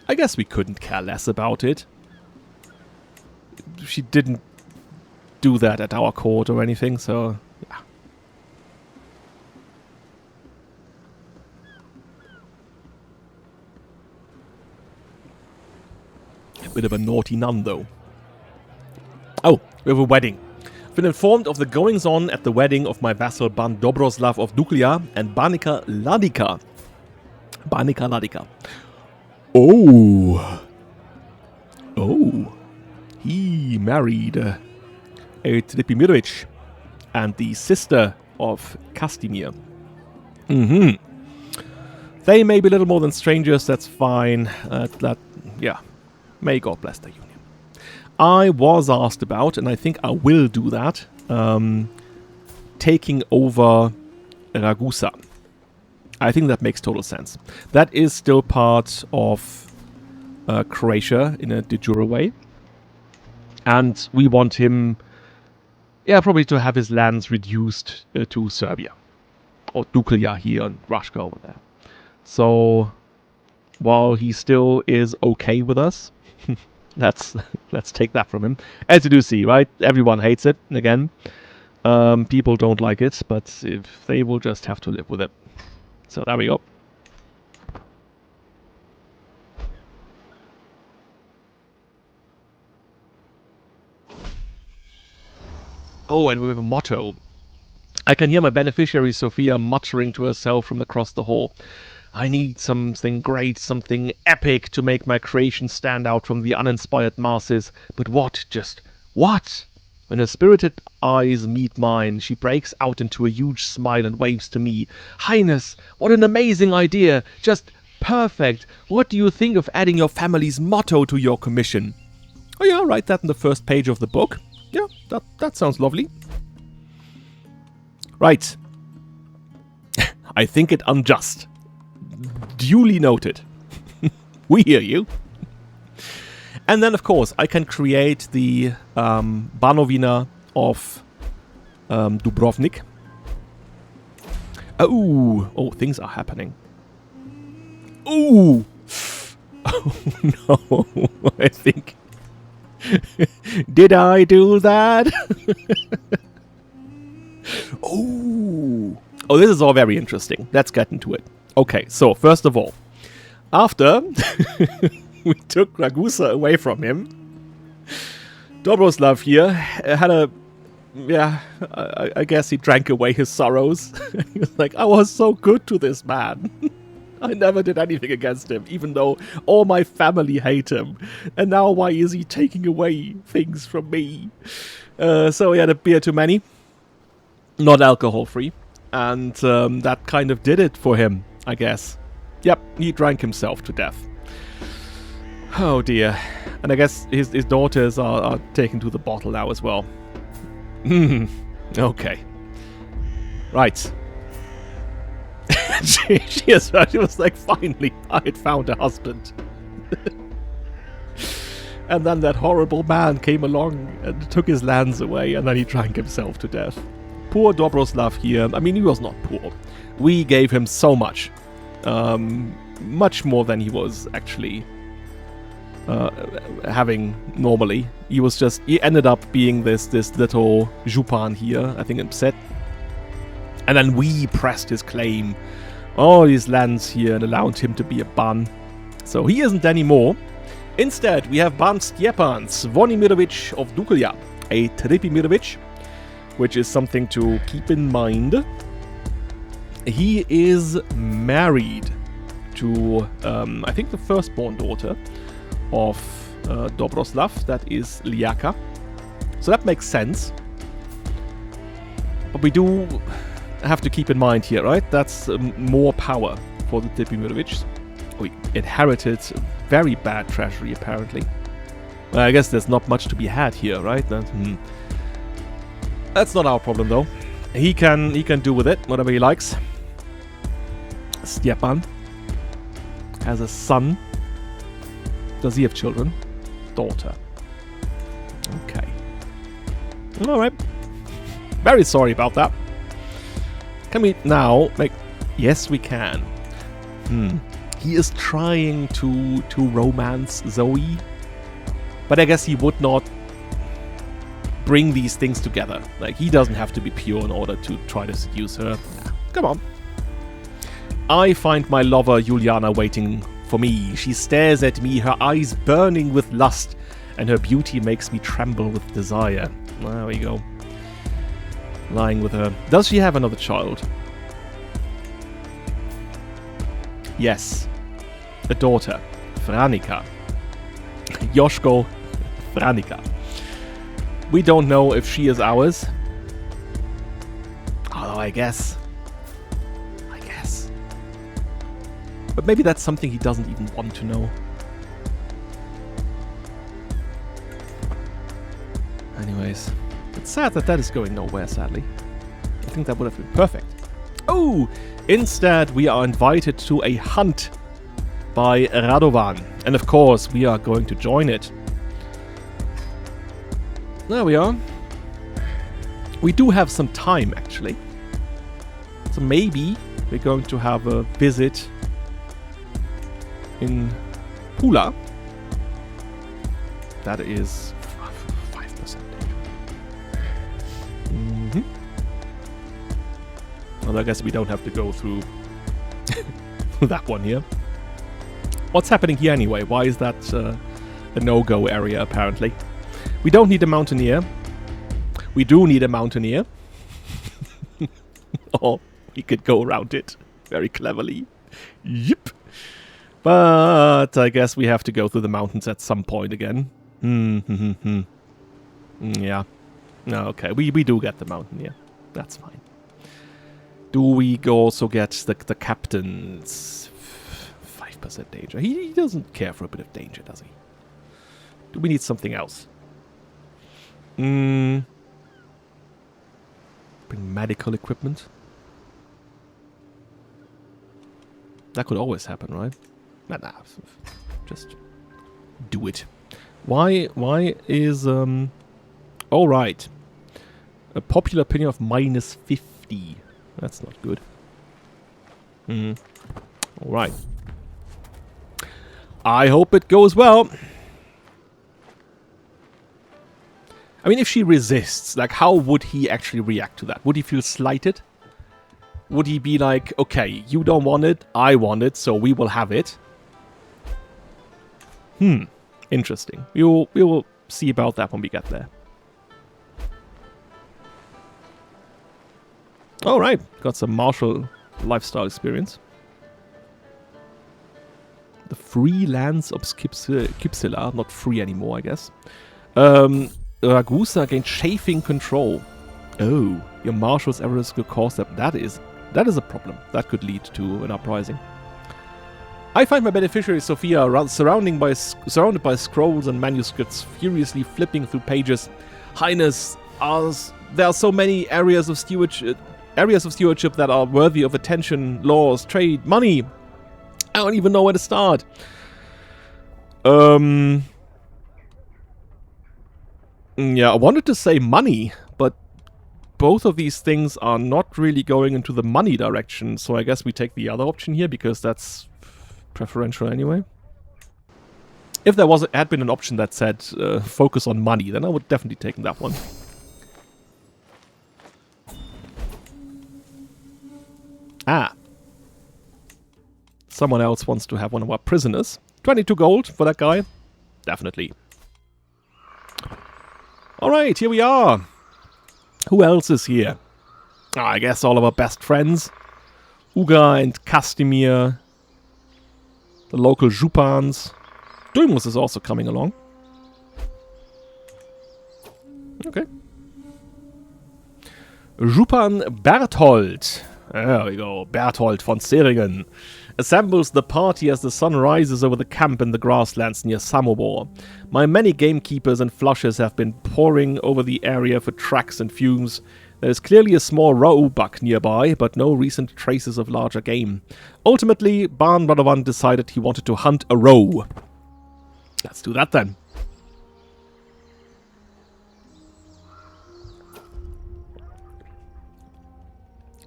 I guess we couldn't care less about it. She didn't do that at our court or anything, so yeah. A bit of a naughty nun, though. Oh, we have a wedding. I've been informed of the goings-on at the wedding of my vassal Ban Dobroslav of Duklia and Banika Ladika. Banika Ladika. Oh. Oh. he married a Trpimirović and the sister of Castimir. They may be little more than strangers, that's fine. Yeah, may God bless their union. I was asked about, and I think I will do that, taking over Ragusa. I think that makes total sense. That is still part of Croatia in a de jure way. And we want him, yeah, probably to have his lands reduced to Serbia. Or Duklja here and Raška over there. So, while he still is okay with us, let's take that from him. As you do see, right? Everyone hates it, again. People don't like it, but if they will just have to live with it. So there we go. Oh, and we have a motto. I can hear my beneficiary Sophia muttering to herself from across the hall. I need something great, something epic to make my creation stand out from the uninspired masses. But what? Just what? When her spirited eyes meet mine, she breaks out into a huge smile and waves to me. Highness, what an amazing idea! Just perfect! What do you think of adding your family's motto to your commission? Oh yeah, I'll write that in the first page of the book. Yeah, that sounds lovely. Right. I think it unjust. Duly noted. We hear you. And then, of course, I can create the Banovina of Dubrovnik. Oh, things are happening. Ooh! Oh, no. I think... Did I do that? Oh, this is all very interesting. Let's get into it. Okay, so first of all, after we took Ragusa away from him, Dobroslav here had a... Yeah, I guess he drank away his sorrows. He was like, I was so good to this man. I never did anything against him, even though all my family hate him. And now why is he taking away things from me? So he had a beer too many. Not alcohol-free. And that kind of did it for him, I guess. Yep, he drank himself to death. Oh dear. And I guess his daughters are taken to the bottle now as well. Okay. Right. she was like, finally, I had found a husband. And then that horrible man came along and took his lands away, and then he drank himself to death. Poor Dobroslav here. I mean, he was not poor. We gave him so much. Much more than he was actually having normally. He ended up being this little Jupan here, I think upset. And then we pressed his claim, all these lands here, and allowed him to be a ban. So he isn't anymore. Instead, we have Ban Stjepan Zvonimirović of Duklja, a Trpimirović, which is something to keep in mind. He is married to, I think, the firstborn daughter of Dobroslav, that is Liaka. So that makes sense. But we do have to keep in mind here, right? That's more power for the Trpimirović. We inherited very bad treasury, apparently. Well, I guess there's not much to be had here, right? That's not our problem, though. He can do with it whatever he likes. Stjepan has a son. Does he have children? Daughter. Okay. Alright. Very sorry about that. Can we now make... Yes, we can. He is trying to romance Zoe. But I guess he would not bring these things together. Like, he doesn't have to be pure in order to try to seduce her. Yeah, come on. I find my lover Juliana waiting for me. She stares at me, her eyes burning with lust, and her beauty makes me tremble with desire. There we go. Lying with her. Does she have another child? Yes. A daughter. Franika. Joško Vranica. We don't know if she is ours. Although I guess. But maybe that's something he doesn't even want to know. Anyways, it's sad that that is going nowhere, sadly. I think that would have been perfect. Oh! Instead, we are invited to a hunt by Radovan. And of course, we are going to join it. There we are. We do have some time, actually. So maybe we're going to have a visit in Pula. That is 5%. Well, I guess we don't have to go through that one here. What's happening here anyway? Why is that a no-go area, apparently? We don't need a mountaineer. We do need a mountaineer. Or we could go around it very cleverly. Yep. But I guess we have to go through the mountains at some point again. Yeah. No, okay. We do get the mountaineer. That's fine. Do we also get the captain's 5% danger? He doesn't care for a bit of danger, does he? Do we need something else? Bring medical equipment. That could always happen, right? Nah, just do it. Why is all right. A popular opinion of -50. That's not good. All right. I hope it goes well. I mean, if she resists, like, how would he actually react to that? Would he feel slighted? Would he be like, okay, you don't want it, I want it, so we will have it? Interesting. We will see about that when we get there. Alright, got some martial lifestyle experience. The free lands of Kipsila, not free anymore, I guess. Ragusa gained chafing control. Oh, your marshals errors could cause that. That is a problem. That could lead to an uprising. I find my beneficiary Sophia surrounded by scrolls and manuscripts, furiously flipping through pages. Highness, there are so many areas of stewardship that are worthy of attention, laws, trade, money. I don't even know where to start. Yeah, I wanted to say money, but both of these things are not really going into the money direction, so I guess we take the other option here, because that's preferential anyway. If there had been an option that said focus on money, then I would definitely take that one. Ah. Someone else wants to have one of our prisoners. 22 gold for that guy. Definitely. Alright, here we are. Who else is here? Oh, I guess all of our best friends. Uga and Castimir. The local Jupans. Dulmus is also coming along. Okay. Jupan Berthold. There we go. Berthold von Seringen assembles the party as the sun rises over the camp in the grasslands near Samobor. My many gamekeepers and flushes have been poring over the area for tracks and fumes. There is clearly a small roebuck nearby, but no recent traces of larger game. Ultimately, Ban Radovan decided he wanted to hunt a roe. Let's do that then.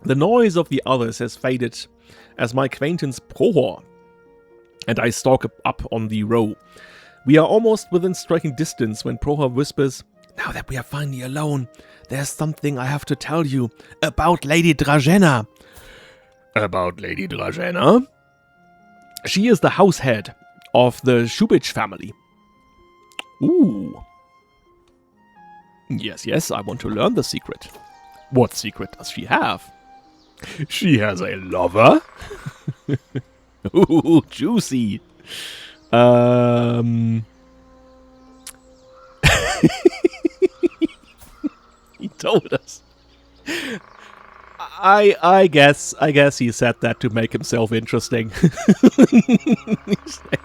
The noise of the others has faded as my acquaintance Prohor and I stalk up on the row. We are almost within striking distance when Prohor whispers, "Now that we are finally alone, there's something I have to tell you about Lady Dragena." About Lady Dragena? She is the house head of the Šubić family. Ooh. Yes, I want to learn the secret. What secret does she have? She has a lover? Ooh, juicy. He told us. I guess he said that to make himself interesting. He's like,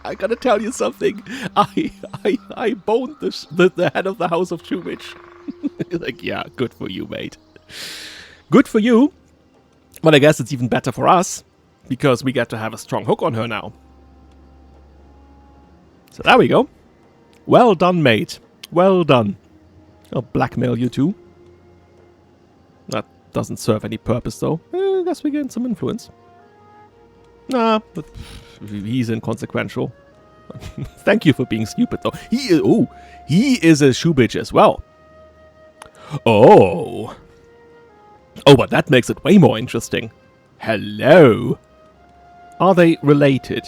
I gotta tell you something. I boned the head of the House of Trpimirović. Like, yeah, good for you, mate. Good for you. But I guess it's even better for us, because we get to have a strong hook on her now. So there we go. Well done, mate. Well done. I'll blackmail you too. That doesn't serve any purpose, though. I guess we gain some influence. Nah, but he's inconsequential. Thank you for being stupid, though. He is a shoe bitch as well. Oh, but that makes it way more interesting. Hello. Are they related?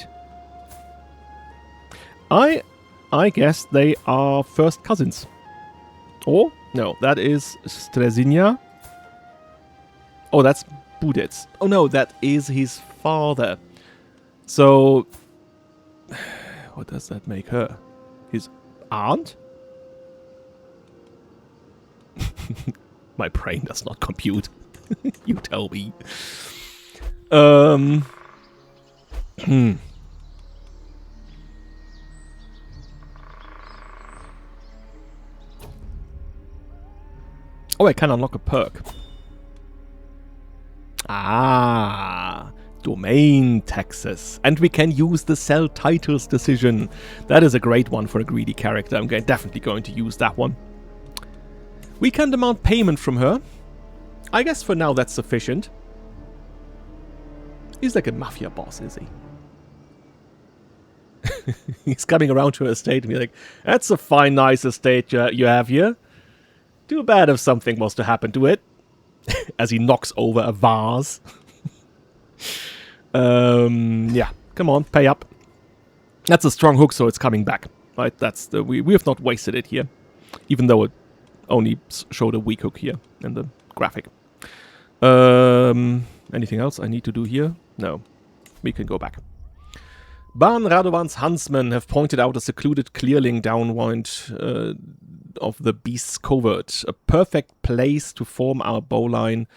I guess they are first cousins. Or, no, that is Strezinia. Oh, that's Budets. Oh no, that is his father. So, what does that make her? His aunt? My brain does not compute. You tell me. Oh, I can unlock a perk. Ah, domain taxes. And we can use the sell titles decision. That is a great one for a greedy character. I'm definitely going to use that one. We can demand payment from her. I guess for now that's sufficient. He's like a mafia boss, is he? He's coming around to her estate and be like, that's a fine, nice estate you have here. Too bad if something was to happen to it. As he knocks over a vase. Yeah, come on, pay up. That's a strong hook, so it's coming back. Right, that's the we have not wasted it here. Even though it only showed a weak hook here in the graphic. Anything else I need to do here? No. We can go back. Ban Radovan's huntsmen have pointed out a secluded clearing downwind of the beast's covert. A perfect place to form our bowline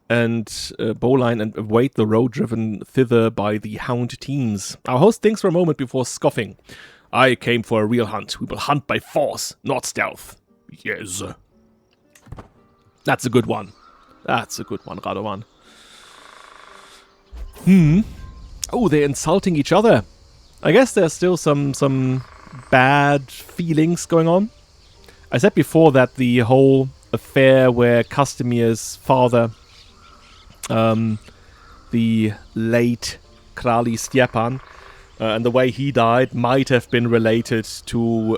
and await the road driven thither by the hound teams. Our host thinks for a moment before scoffing. I came for a real hunt. We will hunt by force, not stealth. Yes. That's a good one. That's a good one, Radovan. Oh, they're insulting each other. I guess there's still some bad feelings going on. I said before that the whole affair where Castimir's father, the late Kralj Stjepan, and the way he died might have been related to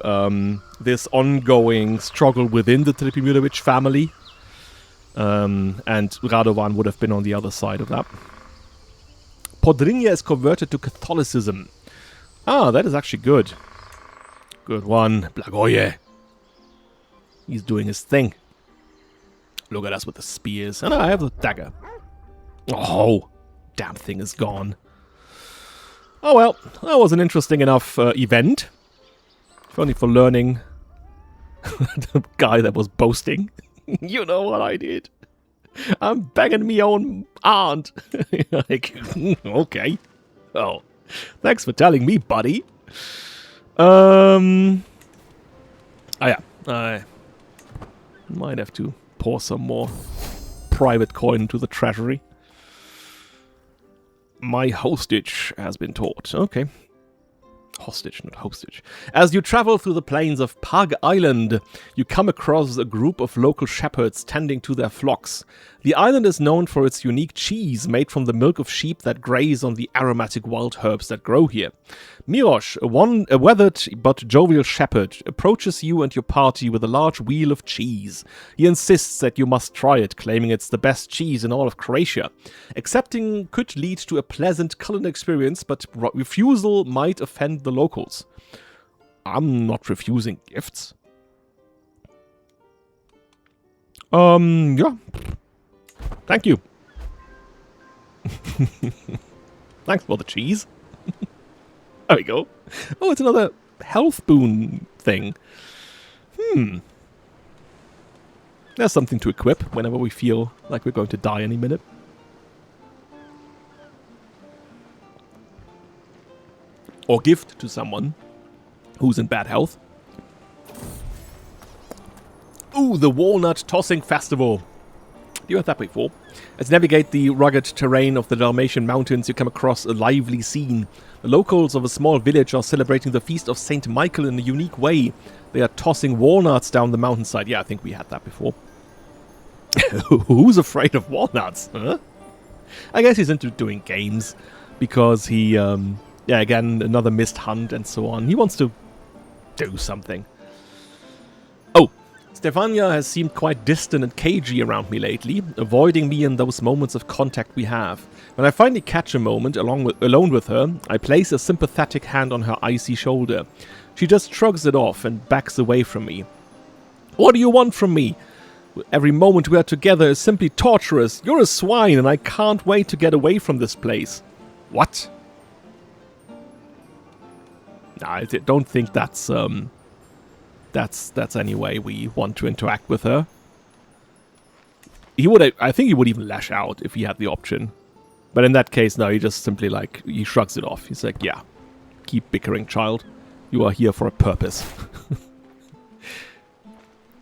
this ongoing struggle within the Trpimirović family. And Radovan would have been on the other side of that. Podrinja is converted to Catholicism. Ah, that is actually good. Good one. Blagoje. He's doing his thing. Look at us with the spears. And I have the dagger. Oh, damn thing is gone. Oh well, that was an interesting enough event. If only for learning the guy that was boasting. You know what I did. I'm banging me own aunt. Like, okay. Oh, thanks for telling me, buddy. Oh yeah, I might have to pour some more private coin into the treasury. My hostage has been taught. Okay. Hostage, not hostage. As you travel through the plains of Pug Island, you come across a group of local shepherds tending to their flocks. The island is known for its unique cheese made from the milk of sheep that graze on the aromatic wild herbs that grow here. Mirosh, a weathered but jovial shepherd, approaches you and your party with a large wheel of cheese. He insists that you must try it, claiming it's the best cheese in all of Croatia. Accepting could lead to a pleasant culinary experience, but refusal might offend the locals. I'm not refusing gifts. Yeah. Thank you. Thanks for the cheese. There we go. Oh, it's another health boon thing. There's something to equip whenever we feel like we're going to die any minute. Or gift to someone who's in bad health. Ooh, the Walnut Tossing Festival. You heard that before. As you navigate the rugged terrain of the Dalmatian mountains, you come across a lively scene. The locals of a small village are celebrating the feast of Saint Michael in a unique way. They are tossing walnuts down the mountainside. Yeah, I think we had that before. Who's afraid of walnuts? Huh? I guess he's into doing games because he, yeah, again, another missed hunt and so on. He wants to do something. Oh, Stefania has seemed quite distant and cagey around me lately, avoiding me in those moments of contact we have. When I finally catch a moment alone with her, I place a sympathetic hand on her icy shoulder. She just shrugs it off and backs away from me. What do you want from me? Every moment we are together is simply torturous. You're a swine and I can't wait to get away from this place. What? Nah, I don't think that's any way we want to interact with her. I think he would even lash out if he had the option. But in that case, no, he just simply, like, he shrugs it off. He's like, yeah, keep bickering, child. You are here for a purpose.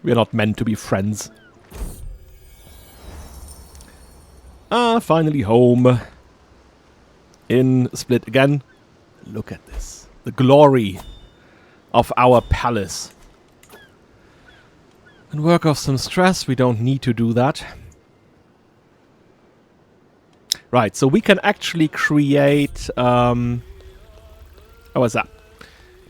We are not meant to be friends. Ah, finally home. In Split again. Look at this. The glory of our palace. And work off some stress. We don't need to do that. Right, so we can actually create... how is that?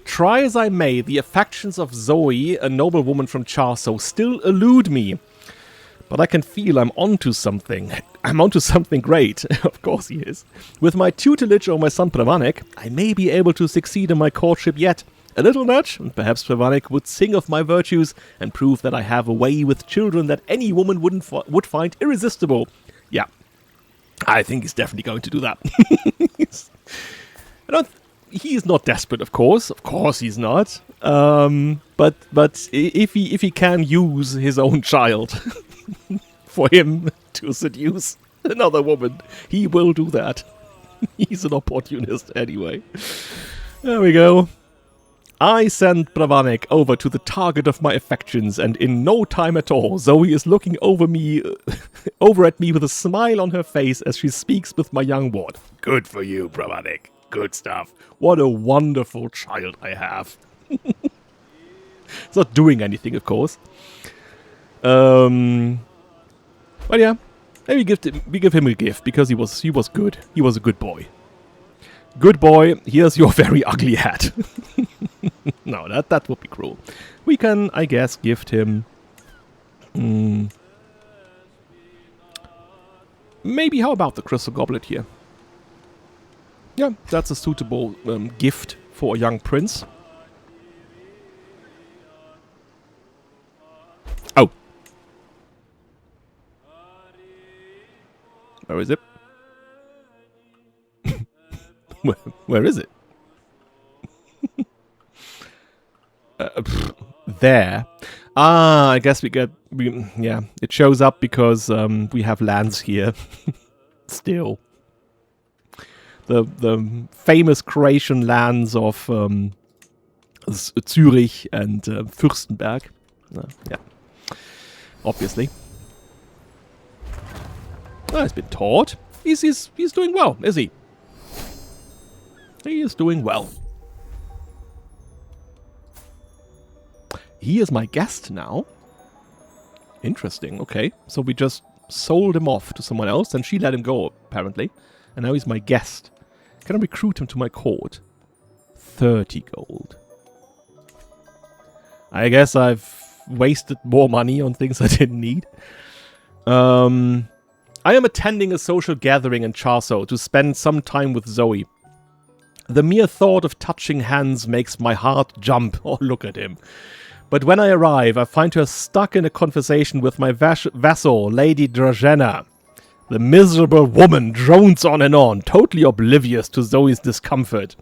Try as I may, the affections of Zoe, a noblewoman from Charso, still elude me. But I can feel I'm onto something. I'm onto something great. Of course he is. With my tutelage over my son Pravanik, I may be able to succeed in my courtship yet. A little nudge, and perhaps Pravanik would sing of my virtues and prove that I have a way with children that any woman would find irresistible. Yeah, I think he's definitely going to do that. He's not desperate, of course. Of course he's not. But if he can use his own child for him to seduce another woman, he will do that. He's an opportunist anyway. There we go. I send Pravanik over to the target of my affections, and in no time at all, Zoe is looking over at me with a smile on her face as she speaks with my young ward. Good for you, Pravanik. Good stuff. What a wonderful child I have. It's not doing anything, of course. But yeah, maybe we give him a gift because he was good. He was a good boy. Good boy. Here's your very ugly hat. No, that would be cruel. We can, I guess, gift him. Maybe how about the crystal goblet here? Yeah, that's a suitable gift for a young prince. Oh. Where is it? Where is it? There. Ah, I guess yeah, it shows up because we have lands here. Still. The famous Croatian lands of Zürich and Fürstenberg. Yeah, obviously. Oh, he's been taught. He's doing well, is he? He is doing well. He is my guest now. Interesting, okay. So we just sold him off to someone else, and she let him go, apparently. And now he's my guest. Can I recruit him to my court? 30 gold. I guess I've wasted more money on things I didn't need. I am attending a social gathering in Charso to spend some time with Zoe. The mere thought of touching hands makes my heart jump. Oh, look at him. But when I arrive, I find her stuck in a conversation with my vassal, Lady Dragena. The miserable woman drones on and on, totally oblivious to Zoe's discomfort.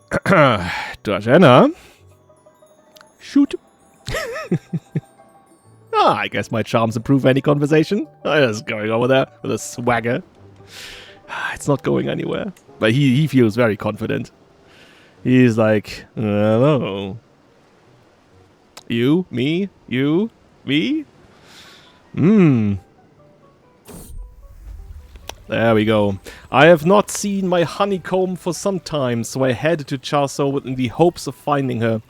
Dragena? Shoot. I guess my charms improve any conversation. What's going on with that? With a swagger. It's not going anywhere. But he feels very confident. He's like, hello. You? Me? You? Me? There we go. I have not seen my honeycomb for some time, so I head to Charso in the hopes of finding her.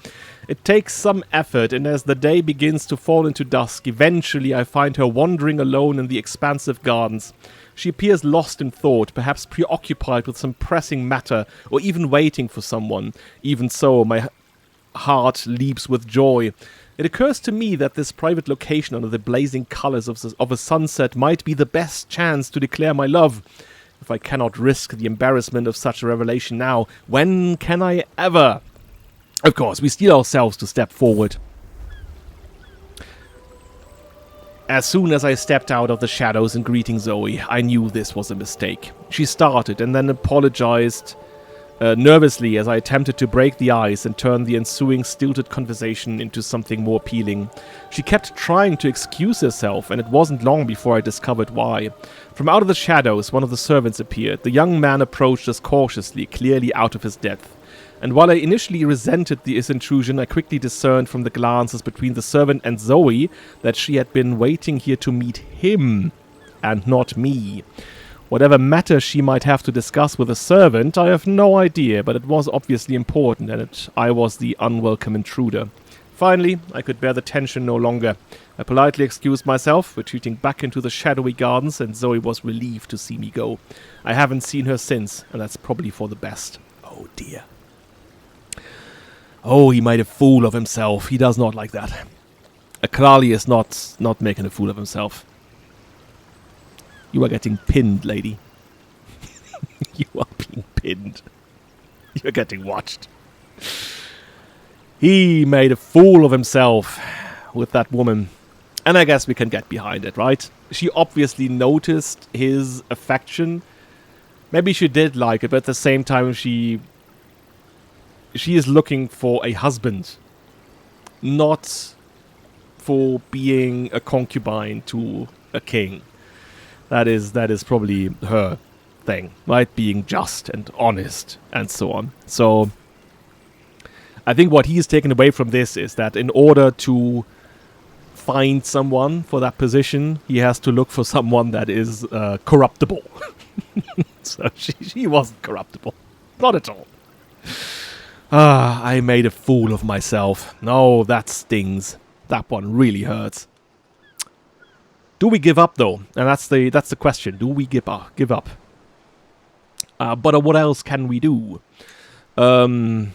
It takes some effort, and as the day begins to fall into dusk, eventually I find her wandering alone in the expansive gardens. She appears lost in thought, perhaps preoccupied with some pressing matter, or even waiting for someone. Even so, my heart leaps with joy. It occurs to me that this private location under the blazing colors of a sunset might be the best chance to declare my love. If I cannot risk the embarrassment of such a revelation now, when can I ever? Of course, we steel ourselves to step forward. As soon as I stepped out of the shadows and greeting Zoe, I knew this was a mistake. She started and then apologized nervously as I attempted to break the ice and turn the ensuing stilted conversation into something more appealing. She kept trying to excuse herself, and it wasn't long before I discovered why. From out of the shadows, one of the servants appeared. The young man approached us cautiously, clearly out of his depth. And while I initially resented this intrusion, I quickly discerned from the glances between the servant and Zoe that she had been waiting here to meet him, and not me. Whatever matter she might have to discuss with the servant, I have no idea, but it was obviously important, and I was the unwelcome intruder. Finally, I could bear the tension no longer. I politely excused myself, retreating back into the shadowy gardens, and Zoe was relieved to see me go. I haven't seen her since, and that's probably for the best. Oh dear. Oh, he made a fool of himself. He does not like that. A Kralj is not making a fool of himself. You are getting pinned, lady. You are being pinned. You're getting watched. He made a fool of himself with that woman. And I guess we can get behind it, right? She obviously noticed his affection. Maybe she did like it, but at the same time she is looking for a husband. Not for being a concubine to a king. That is probably her thing, right? Being just and honest and so on. So I think what he's taken away from this is that in order to find someone for that position, he has to look for someone that is corruptible. So she wasn't corruptible. Not at all. I made a fool of myself. No, that stings. That one really hurts. Do we give up, though? And that's the question. Do we give up? But what else can we do? I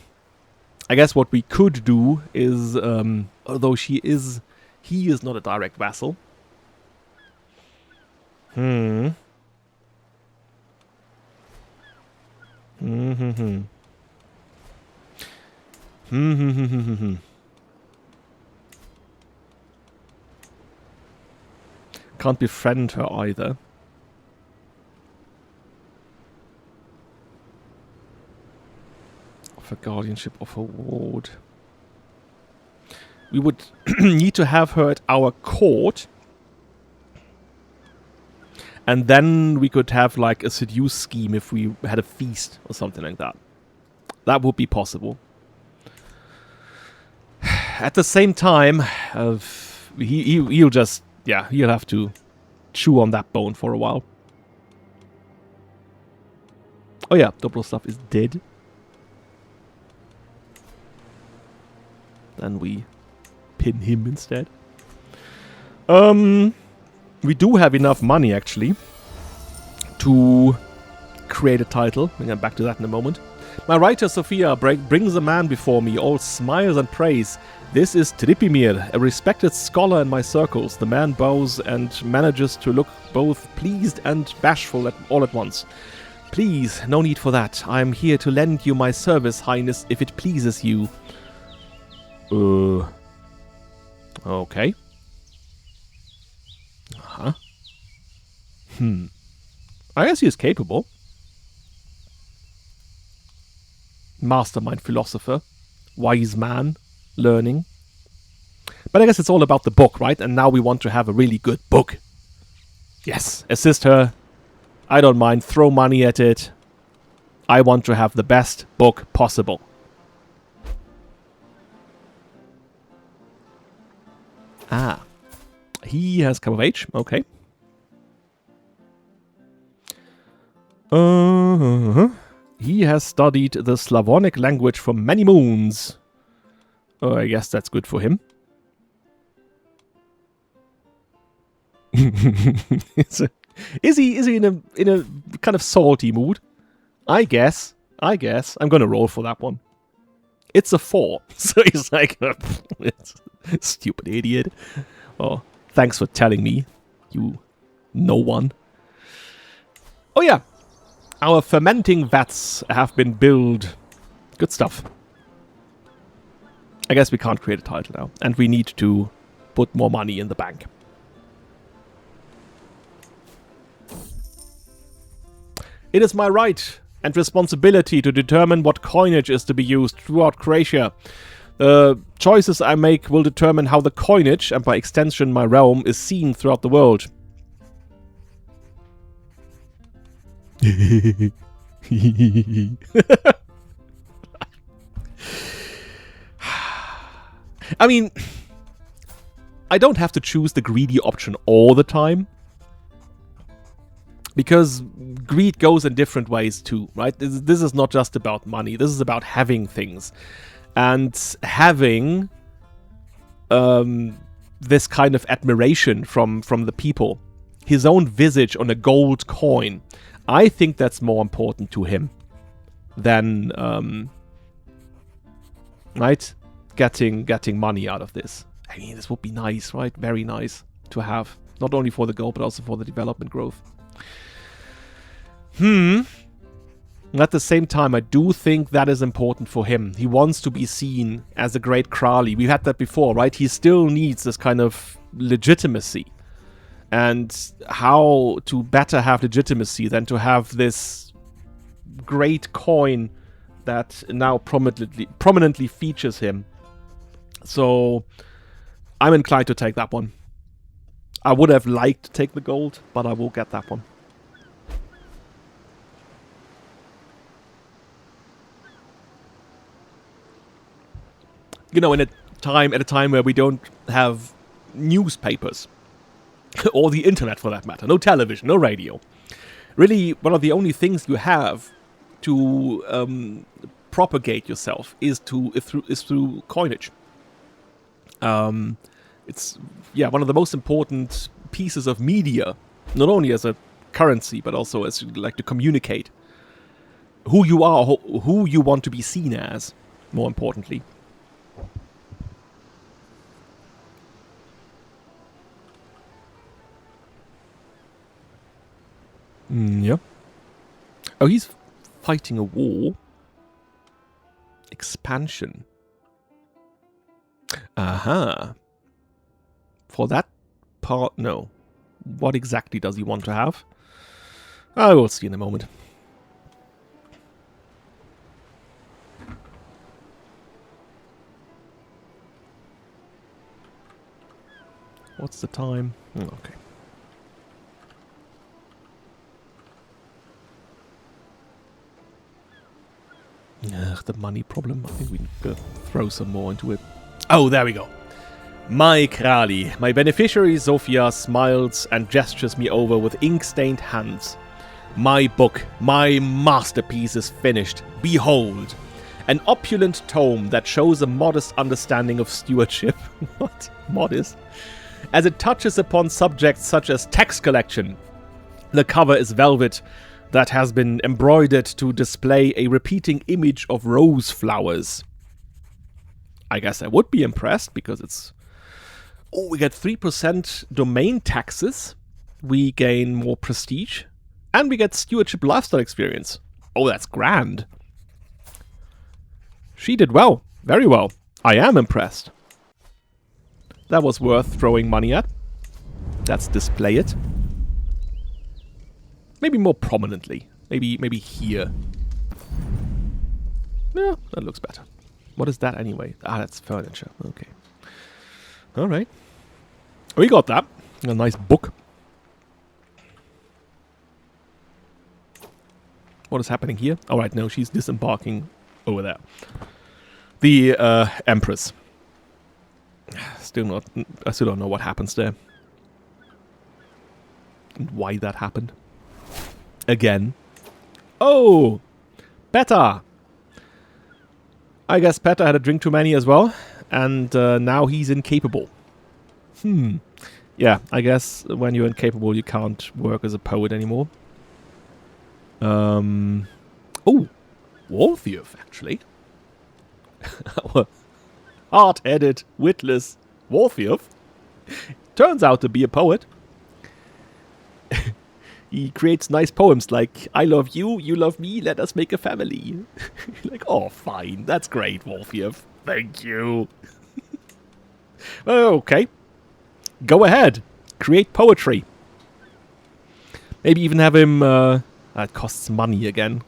guess what we could do is, although he is not a direct vassal. Can't befriend her either. Offer guardianship of a ward. We would need to have her at our court. And then we could have like a seduce scheme if we had a feast or something like that. That would be possible. At the same time, he'll just... Yeah, he'll have to chew on that bone for a while. Oh yeah, Dobroslav is dead. Then we pin him instead. We do have enough money, actually, to create a title. We'll get back to that in a moment. My writer, Sophia, brings a man before me, all smiles and praise. This is Trpimir, a respected scholar in my circles. The man bows and manages to look both pleased and bashful all at once. Please, no need for that. I am here to lend you my service, Highness, if it pleases you. Okay. Uh-huh. I guess he is capable. Mastermind philosopher. Wise man. Learning. But I guess it's all about the book, right? And now we want to have a really good book. Yes, assist her. I don't mind. Throw money at it. I want to have the best book possible. Ah. He has come of age. Okay. He has studied the Slavonic language for many moons. Oh, I guess that's good for him. Is he in a kind of salty mood? I guess. I'm gonna roll for that one. It's a 4. So he's like, stupid idiot. Oh, thanks for telling me, you no one. Oh yeah. Our fermenting vats have been built. Good stuff. I guess we can't create a title now. And we need to put more money in the bank. It is my right and responsibility to determine what coinage is to be used throughout Croatia. The choices I make will determine how the coinage, and by extension my realm, is seen throughout the world. I mean, I don't have to choose the greedy option all the time. Because greed goes in different ways too, right? This is not just about money. This is about having things. And having this kind of admiration from the people. His own visage on a gold coin. I think that's more important to him than right? Getting money out of this. I mean, this would be nice, right? Very nice to have. Not only for the gold, but also for the development growth. At the same time, I do think that is important for him. He wants to be seen as a great Kralj. We had that before, right? He still needs this kind of legitimacy. And how to better have legitimacy than to have this great coin that now prominently features him. So I'm inclined to take that one. I would have liked to take the gold, but I will get that one. You know, at a time where we don't have newspapers or the internet for that matter, no television, no radio. Really, one of the only things you have to propagate yourself is through coinage. It's one of the most important pieces of media, not only as a currency but also as like to communicate who you are, who you want to be seen as. More importantly. Yeah. Oh, he's fighting a war. Expansion. Aha. For that part, no. What exactly does he want to have? I will see in a moment. What's the time? Okay. Ugh, the money problem. I think we need to throw some more into it. Oh, there we go. My Kralj. My beneficiary Sofia smiles and gestures me over with ink-stained hands. My book, my masterpiece is finished. Behold. An opulent tome that shows a modest understanding of stewardship. What? Modest? As it touches upon subjects such as tax collection. The cover is velvet that has been embroidered to display a repeating image of rose flowers. I guess I would be impressed because it's... Oh, we get 3% domain taxes. We gain more prestige. And we get stewardship lifestyle experience. Oh, that's grand. She did well. Very well. I am impressed. That was worth throwing money at. Let's display it. Maybe more prominently. Maybe here. Yeah, that looks better. What is that anyway? Ah, that's furniture. Okay. Alright. We got that. A nice book. What is happening here? Alright, no, she's disembarking over there. The Empress. I still don't know what happens there. And why that happened. Again. Oh! Petar! I guess Petar had a drink too many as well. And now he's incapable. Yeah, I guess when you're incapable you can't work as a poet anymore. Oh! Warfield, actually. Hard-headed, witless Warfield turns out to be a poet. He creates nice poems like, I love you, you love me, let us make a family. Like, oh, fine, that's great, Warfield. Thank you. Okay. Go ahead. Create poetry. Maybe even have him... that costs money again.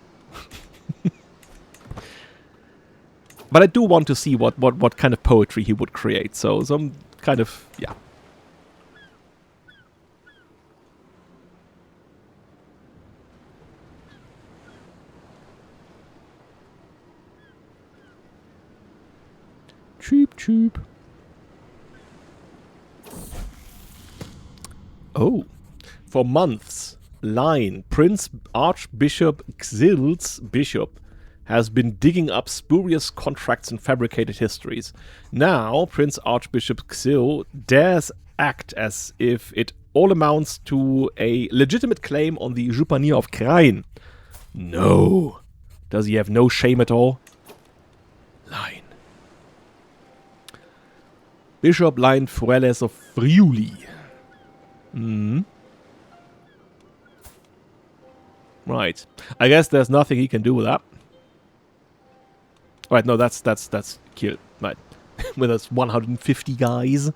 But I do want to see what kind of poetry he would create. So some kind of... yeah. Cheep, cheep. Oh. For months, line Prince Archbishop Xil's bishop has been digging up spurious contracts and fabricated histories. Now, Prince Archbishop Xil dares act as if it all amounts to a legitimate claim on the Jupanir of Kralj. No. Does he have no shame at all? Line. Bishop Line Fueles of Friuli. Right. I guess there's nothing he can do with that. Right, no, that's cute. Right. With us 150 guys.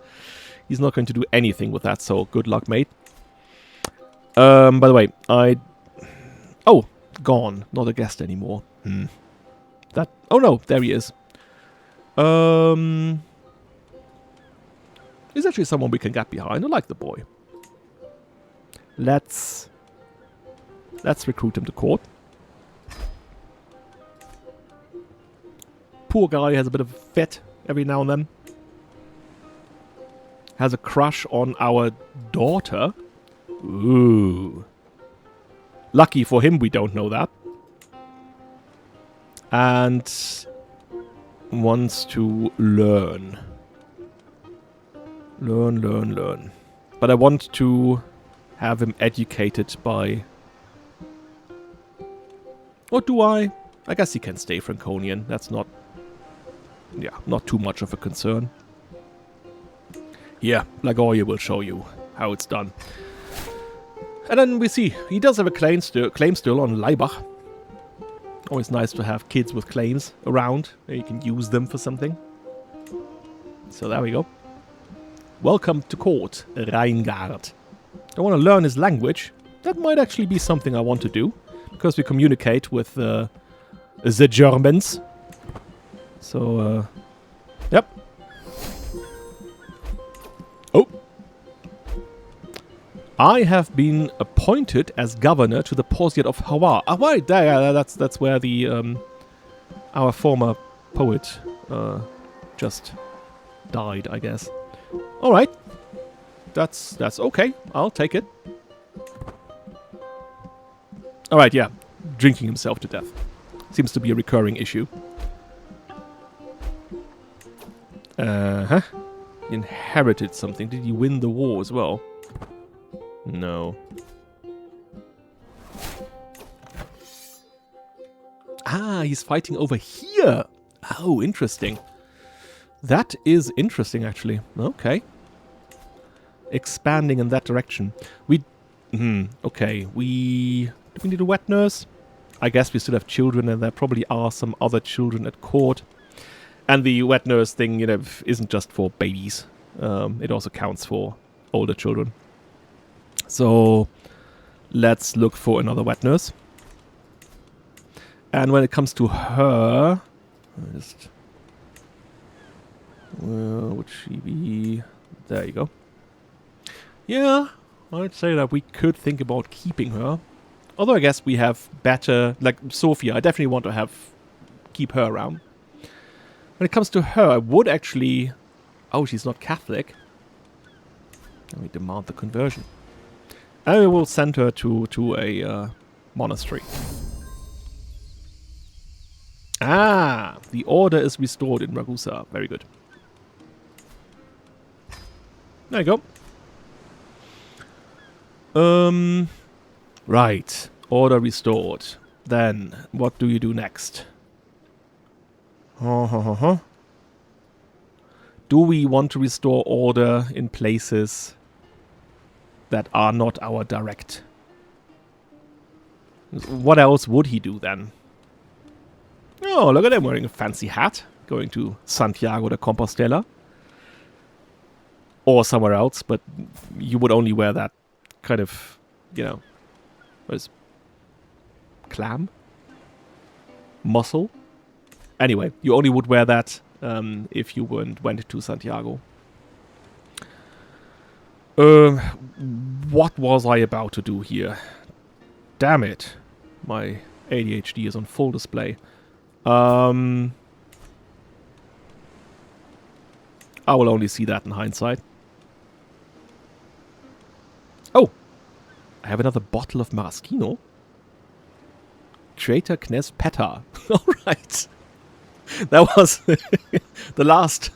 He's not going to do anything with that, so good luck, mate. By the way, oh, gone. Not a guest anymore. That... oh no, there he is. He's actually someone we can get behind. I like the boy. Let's recruit him to court. Poor guy has a bit of a fit every now and then. Has a crush on our daughter. Ooh. Lucky for him we don't know that. And wants to learn. Learn. But I want to have him educated by... or do I? I guess he can stay Franconian. That's not... yeah, not too much of a concern. Yeah, Lagoria will show you how it's done. And then we see, he does have a claim still on Laibach. Always nice to have kids with claims around. You can use them for something. So there we go. Welcome to court, Reingard. I want to learn his language. That might actually be something I want to do. Because we communicate with the Germans. So, yep. Oh. I have been appointed as governor to the Posiad of Hawa. Ah, right, that's where the, our former poet, just died, I guess. Alright. That's okay. I'll take it. Alright, yeah. Drinking himself to death. Seems to be a recurring issue. He inherited something. Did he win the war as well? No. Ah, he's fighting over here. Oh, interesting. That is interesting, actually. Okay. Expanding in that direction. Okay. Do we need a wet nurse? I guess we still have children, and there probably are some other children at court. And the wet nurse thing, you know, isn't just for babies. It also counts for older children. So, let's look for another wet nurse. And when it comes to her... would she be... There you go. Yeah, I'd say that we could think about keeping her. Although I guess we have better... Like, Sophia, I definitely want to keep her around. When it comes to her, I would actually... Oh, she's not Catholic. Let me demand the conversion. And we will send her to a monastery. Ah! The order is restored in Ragusa. Very good. There you go. Right. Order restored. Then, what do you do next? Do we want to restore order in places that are not our direct? What else would he do then? Oh, look at him wearing a fancy hat. Going to Santiago de Compostela. Or somewhere else, but you would only wear that kind of, you know, what is clam? Mussel? Anyway, you only would wear that if you went to Santiago. What was I about to do here? Damn it. My ADHD is on full display. I will only see that in hindsight. Oh! I have another bottle of maraschino. Creator Knes Peta. Alright. That was the last.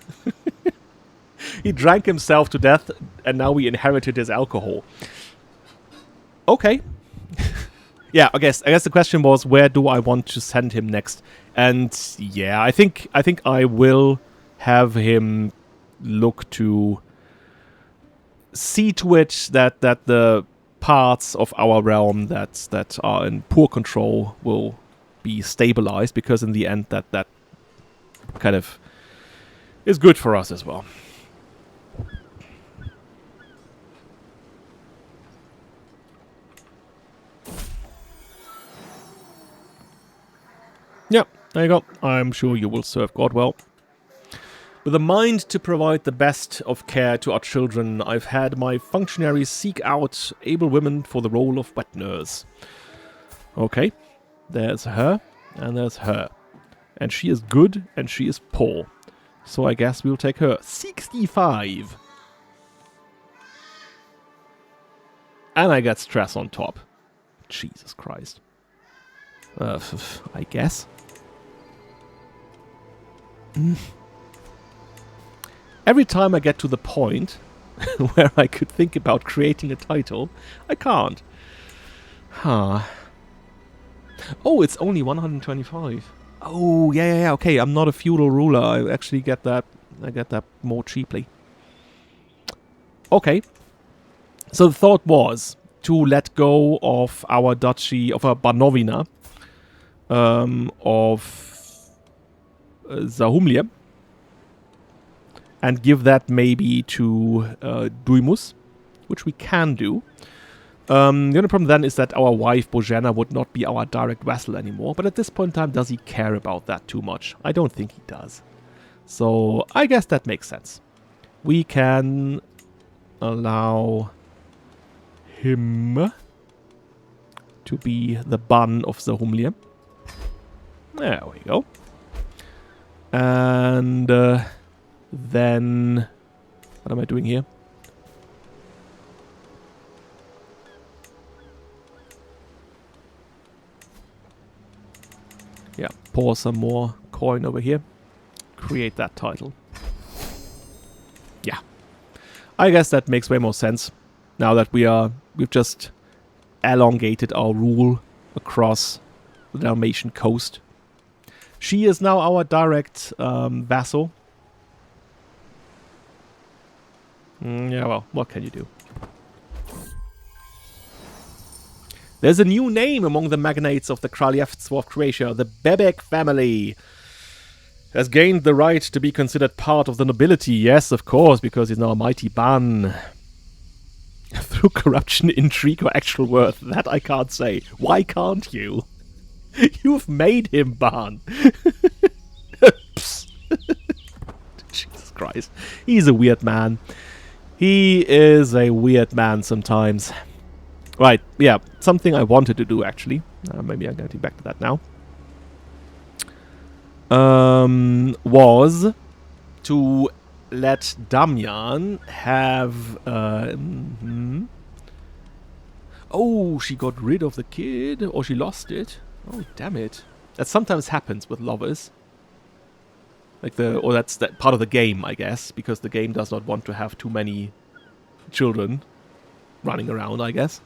He drank himself to death, and now we inherited his alcohol. Okay. Yeah, I guess the question was, where do I want to send him next? And yeah, I think I will have him look to see to it that the parts of our realm that are in poor control will be stabilized, because in the end that kind of is good for us as well. Yeah, there you go. I'm sure you will serve God well. With a mind to provide the best of care to our children, I've had my functionaries seek out able women for the role of wet nurse. Okay, there's her, and there's her. And she is good, and she is poor. So I guess we'll take her. 65! And I get stress on top. Jesus Christ. I guess. Every time I get to the point where I could think about creating a title, I can't. Huh. Oh, it's only 125. Oh, yeah, okay, I'm not a feudal ruler. I actually get that. I get that more cheaply. Okay. So the thought was to let go of our duchy, of our Banovina, of Zahumlia, and give that maybe to Duimus, which we can do. The only problem then is that our wife Bojana would not be our direct vassal anymore, but at this point in time, does he care about that too much? I don't think he does. So I guess that makes sense. We can allow him to be the Ban of Zahumlia. There we go. And then, what am I doing here? Yeah, pour some more coin over here. Create that title. Yeah. I guess that makes way more sense. Now that we've just elongated our rule across the Dalmatian coast. She is now our direct vassal. Yeah, well, what can you do? There's a new name among the magnates of the Kralj of Croatia. The Bebek family has gained the right to be considered part of the nobility. Yes, of course, because he's now a mighty Ban. Through corruption, intrigue, or actual worth. That I can't say. Why can't you? You've made him Ban. Jesus Christ. He's a weird man. He is a weird man sometimes. Right, yeah, something I wanted to do actually. Maybe I'm getting back to that now. Was to let Damjan have... Oh, she got rid of the kid, or she lost it. Oh, damn it. That sometimes happens with lovers. Like or that's that part of the game, I guess, because the game does not want to have too many children running around, I guess.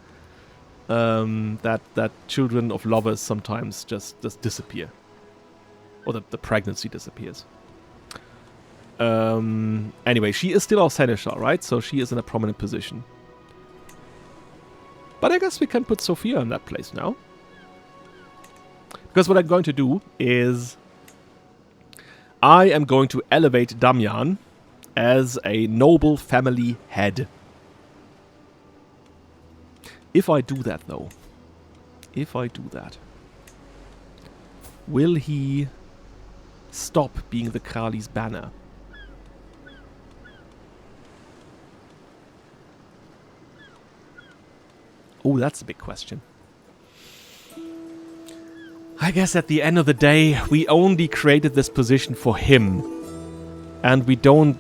That children of lovers sometimes just disappear. Or the pregnancy disappears. Anyway, she is still our seneschal, right? So she is in a prominent position. But I guess we can put Sophia in that place now. Because what I'm going to do is... I am going to elevate Damjan as a noble family head. If I do that, though... If I do that... Will he stop being the Kralji's banner? Oh, that's a big question. I guess at the end of the day, we only created this position for him. And we don't...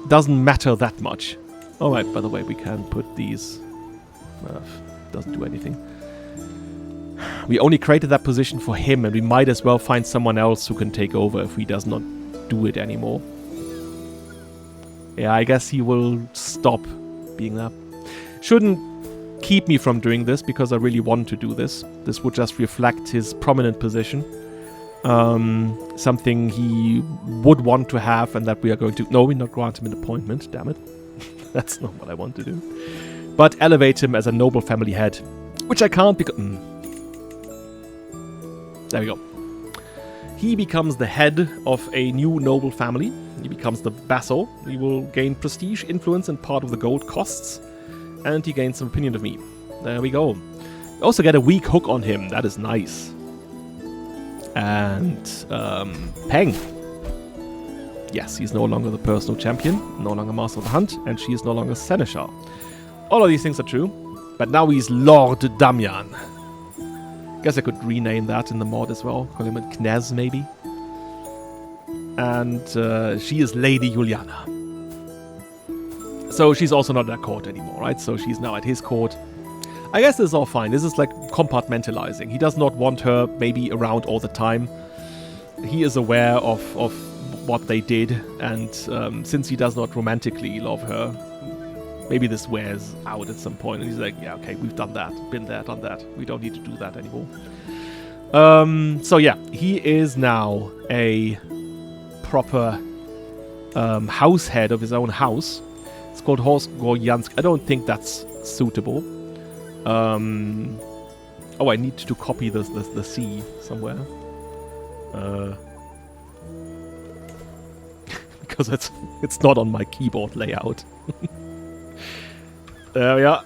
doesn't matter that much. Alright, by the way, we can put these... doesn't do anything. We only created that position for him, and we might as well find someone else who can take over if he does not do it anymore. Yeah, I guess he will stop being that. Shouldn't keep me from doing this, because I really want to do this. This would just reflect his prominent position. Something he would want to have, and that we are going to... No, we're not grant him an appointment, damn it. That's not what I want to do. But elevate him as a noble family head. Which I can't because... There we go. He becomes the head of a new noble family. He becomes the vassal. He will gain prestige, influence, and part of the gold costs. And he gains some opinion of me. There we go. Also get a weak hook on him. That is nice. And Peng. Yes, he's no longer the personal champion, no longer master of the hunt, and she is no longer seneschal. All of these things are true, but now he's Lord Damjan. Guess I could rename that in the mod as well. Call him Knez, maybe. And she is Lady Juliana. So she's also not at court anymore, right? So she's now at his court. I guess this is all fine. This is like compartmentalizing. He does not want her maybe around all the time. He is aware of what they did, and since he does not romantically love her, maybe this wears out at some point, and he's like, yeah, okay, we've done that, been there, done that. We don't need to do that anymore. So yeah, he is now a proper house head of his own house. It's called Horst Gorjansk. I don't think that's suitable. Oh, I need to copy the C somewhere. Because it's not on my keyboard layout. There we are.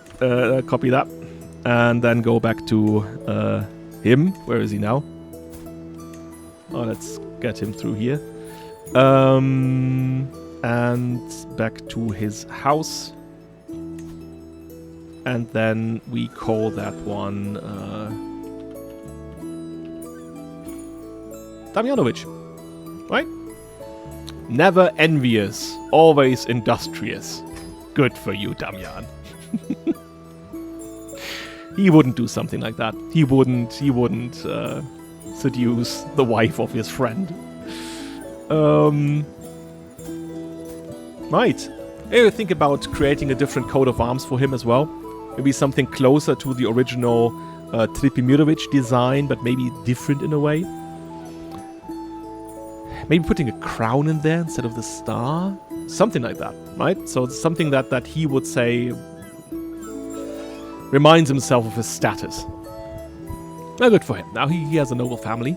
Copy that. And then go back to him. Where is he now? Oh, let's get him through here. And back to his house. And then we call that one Damjanović. Right? Never envious, always industrious. Good for you, Damjan. He wouldn't do something like that. He wouldn't seduce the wife of his friend. Right. Maybe think about creating a different coat of arms for him as well. Maybe something closer to the original Trpimirović design, but maybe different in a way. Maybe putting a crown in there instead of the star. Something like that, right? So it's something that he would say reminds himself of his status. Well, good for him. Now he has a noble family.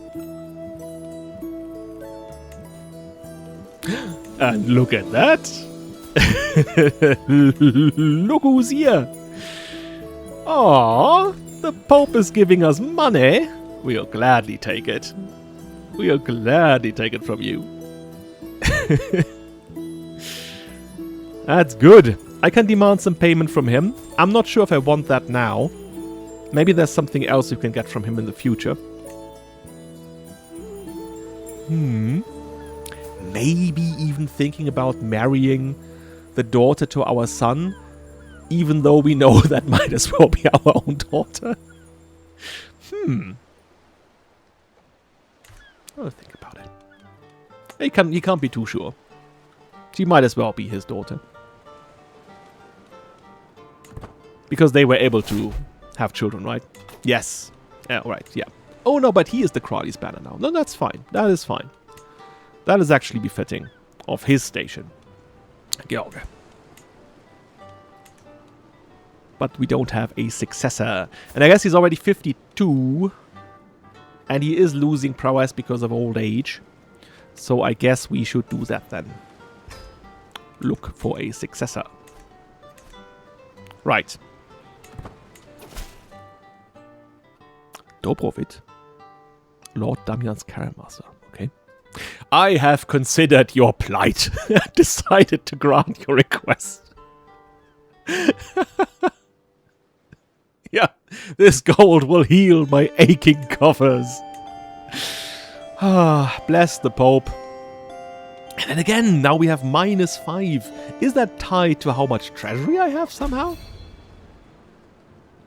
And look at that. Look who's here. Aww, the Pope is giving us money. We'll gladly take it. We'll gladly take it from you. That's good. I can demand some payment from him. I'm not sure if I want that now. Maybe there's something else you can get from him in the future. Maybe even thinking about marrying the daughter to our son, even though we know that might as well be our own daughter. I'll think about it. He can't be too sure. She might as well be his daughter. Because they were able to have children, right? Yes. Yeah, right, yeah. Oh no, but he is the Kralji's banner now. No, that's fine. That is fine. That is actually befitting of his station. Georg. But we don't have a successor. And I guess he's already 52. And he is losing prowess because of old age. So I guess we should do that then. Look for a successor. Right. Dobrović. Lord Damjan's Carol Master. Okay. I have considered your plight and decided to grant your request. Yeah, this gold will heal my aching coffers. Ah, bless the Pope. And then again, now we have -5. Is that tied to how much treasury I have somehow?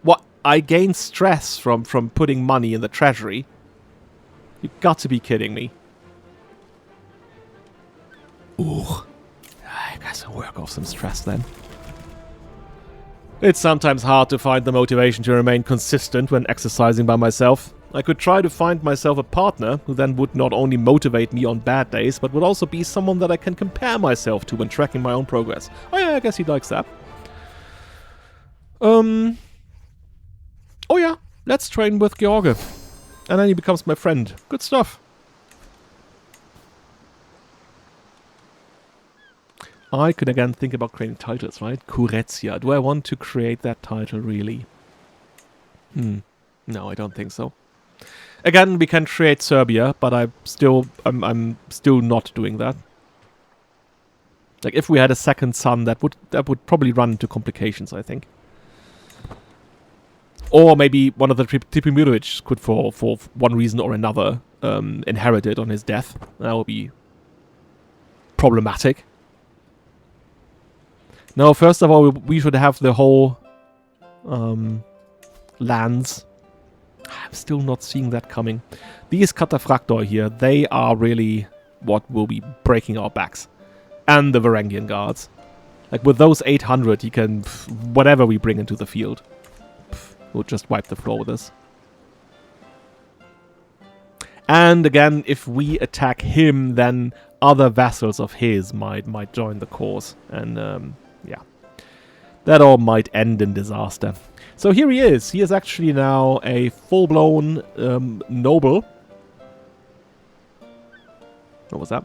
What? I gain stress from putting money in the treasury? You've got to be kidding me. Ooh. I guess I'll work off some stress then. It's sometimes hard to find the motivation to remain consistent when exercising by myself. I could try to find myself a partner who then would not only motivate me on bad days, but would also be someone that I can compare myself to when tracking my own progress. Oh yeah, I guess he likes that. Oh yeah, let's train with Georg. And then he becomes my friend. Good stuff. I could again think about creating titles, right? Croatia. Do I want to create that title really? No, I don't think so. Again, we can create Serbia, but I'm still not doing that. Like if we had a second son, that would probably run into complications, I think. Or maybe one of the Trpimirović could, for one reason or another, inherit it on his death. That would be problematic. No, first of all, we should have the whole lands. I'm still not seeing that coming. These Cataphractor here, they are really what will be breaking our backs. And the Varangian guards. Like with those 800, he can, whatever we bring into the field, we'll just wipe the floor with us. And again, if we attack him, then other vassals of his might join the cause. And yeah, that all might end in disaster. So here he is. He is actually now a full-blown noble. What was that?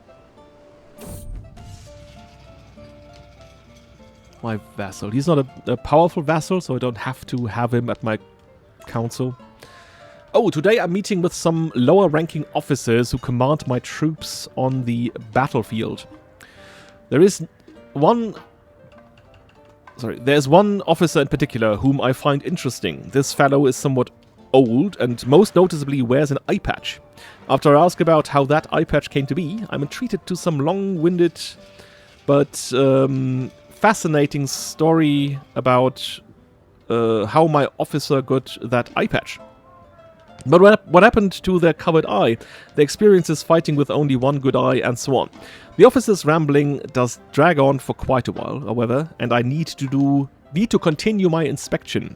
My vassal. He's not a powerful vassal, so I don't have to have him at my council. Oh, today I'm meeting with some lower-ranking officers who command my troops on the battlefield. There's one officer in particular whom I find interesting. This fellow is somewhat old and most noticeably wears an eye patch. After I ask about how that eye patch came to be, I'm entreated to some long-winded but fascinating story about how my officer got that eye patch. But what happened to their covered eye, the experiences fighting with only one good eye, and so on. The officer's rambling does drag on for quite a while, however, and I need to continue my inspection.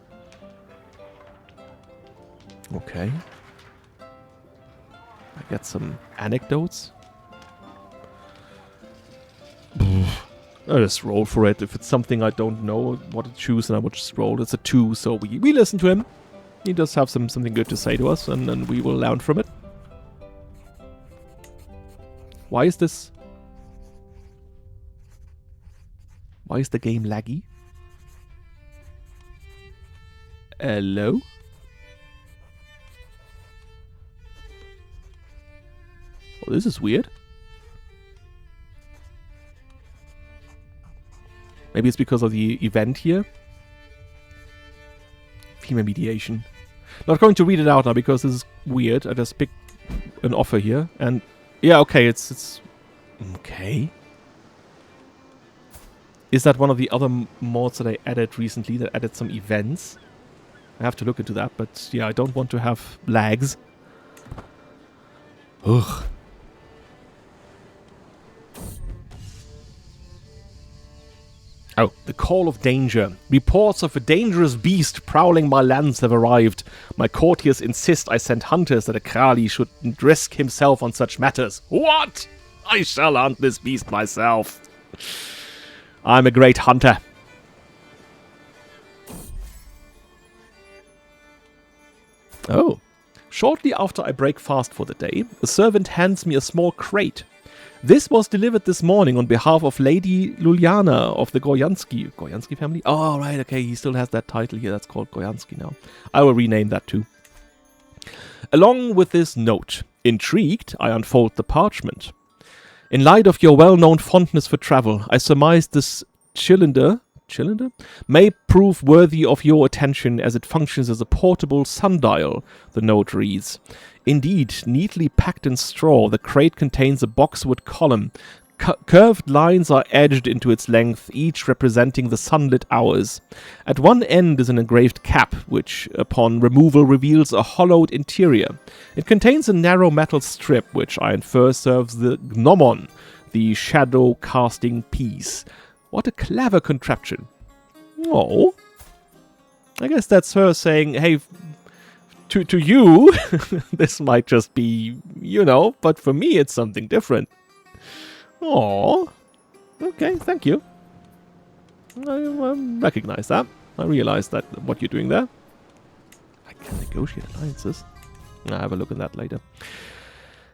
Okay. I get some anecdotes. I'll just roll for it. If it's something I don't know what to choose, then I would just roll. It's a 2, so we listen to him. He does have something good to say to us, and then we will learn from it. Why is the game laggy? Hello? Oh, this is weird. Maybe it's because of the event here. Female mediation. Not going to read it out now because this is weird. I just picked an offer here. And yeah, okay, it's... Okay. Is that one of the other mods that I added recently that added some events? I have to look into that, but yeah, I don't want to have lags. Ugh. Oh, the call of danger. Reports of a dangerous beast prowling my lands have arrived. My courtiers insist I send hunters that a Kralj shouldn't risk himself on such matters. What? I shall hunt this beast myself. I'm a great hunter. Oh. Shortly after I break fast for the day, a servant hands me a small crate. This was delivered this morning on behalf of Lady Luliana of the Goyansky family? Oh, right, okay, he still has that title here. That's called Goyansky now. I will rename that too. Along with this note, intrigued, I unfold the parchment. In light of your well-known fondness for travel, I surmise this cylinder may prove worthy of your attention as it functions as a portable sundial, the note reads. Indeed, neatly packed in straw, the crate contains a boxwood column. Curved lines are edged into its length, each representing the sunlit hours. At one end is an engraved cap, which, upon removal, reveals a hollowed interior. It contains a narrow metal strip, which I infer serves the gnomon, the shadow-casting piece. What a clever contraption. Oh. I guess that's her saying, hey, to you, this might just be, you know, but for me it's something different. Oh. Okay, thank you. I recognize that. I realize that what you're doing there. I can negotiate alliances. I'll have a look at that later.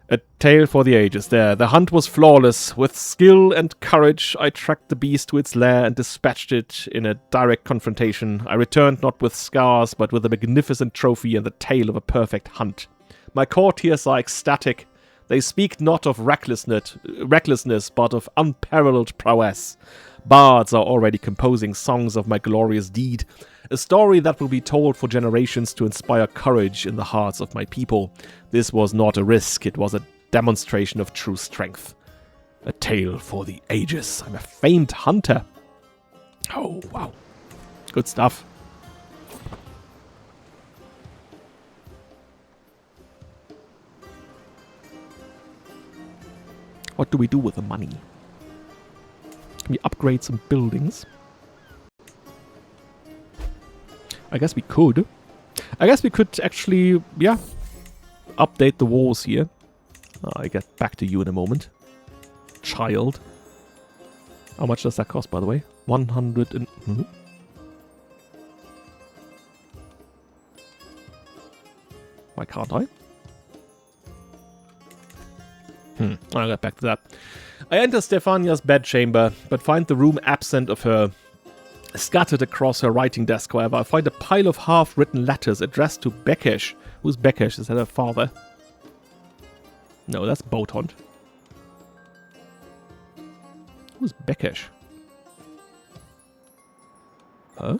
A tale for the ages there. The hunt was flawless. With skill and courage, I tracked the beast to its lair and dispatched it in a direct confrontation. I returned not with scars, but with a magnificent trophy and the tale of a perfect hunt. My courtiers are ecstatic. They speak not of recklessness, but of unparalleled prowess. Bards are already composing songs of my glorious deed. A story that will be told for generations to inspire courage in the hearts of my people. This was not a risk, it was a demonstration of true strength. A tale for the ages. I'm a famed hunter. Oh, wow. Good stuff. What do we do with the money? Can we upgrade some buildings? I guess we could. I guess we could actually, yeah, update the walls here. I get back to you in a moment. Child. How much does that cost, by the way? 100 and... Why can't I? I'll get back to that. I enter Stefania's bedchamber, but find the room absent of her. Scattered across her writing desk, however, I find a pile of half-written letters addressed to Bekesh. Who's Bekesh? Is that her father? No, that's Botond. Who's Bekesh? Huh?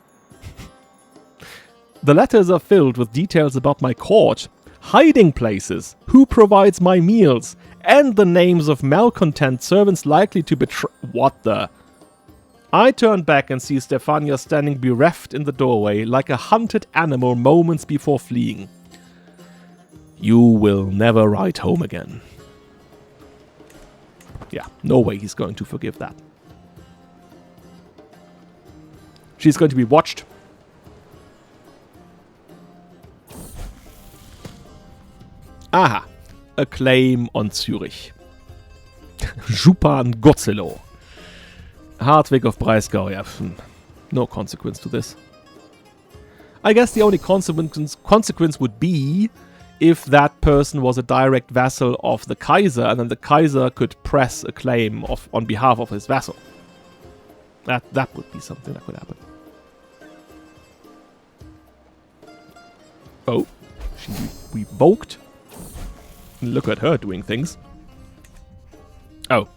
The letters are filled with details about my court, hiding places, who provides my meals, and the names of malcontent servants likely to betray... What the... I turn back and see Stefania standing bereft in the doorway, like a hunted animal moments before fleeing. You will never ride home again. Yeah, no way he's going to forgive that. She's going to be watched. Aha, a claim on Zürich. Jupan Gotzelo. Hartwig of Breisgau, yeah, no consequence to this. I guess the only consequence would be if that person was a direct vassal of the Kaiser, and then the Kaiser could press a claim on behalf of his vassal. That would be something that could happen. Oh, she revoked. Look at her doing things. Oh.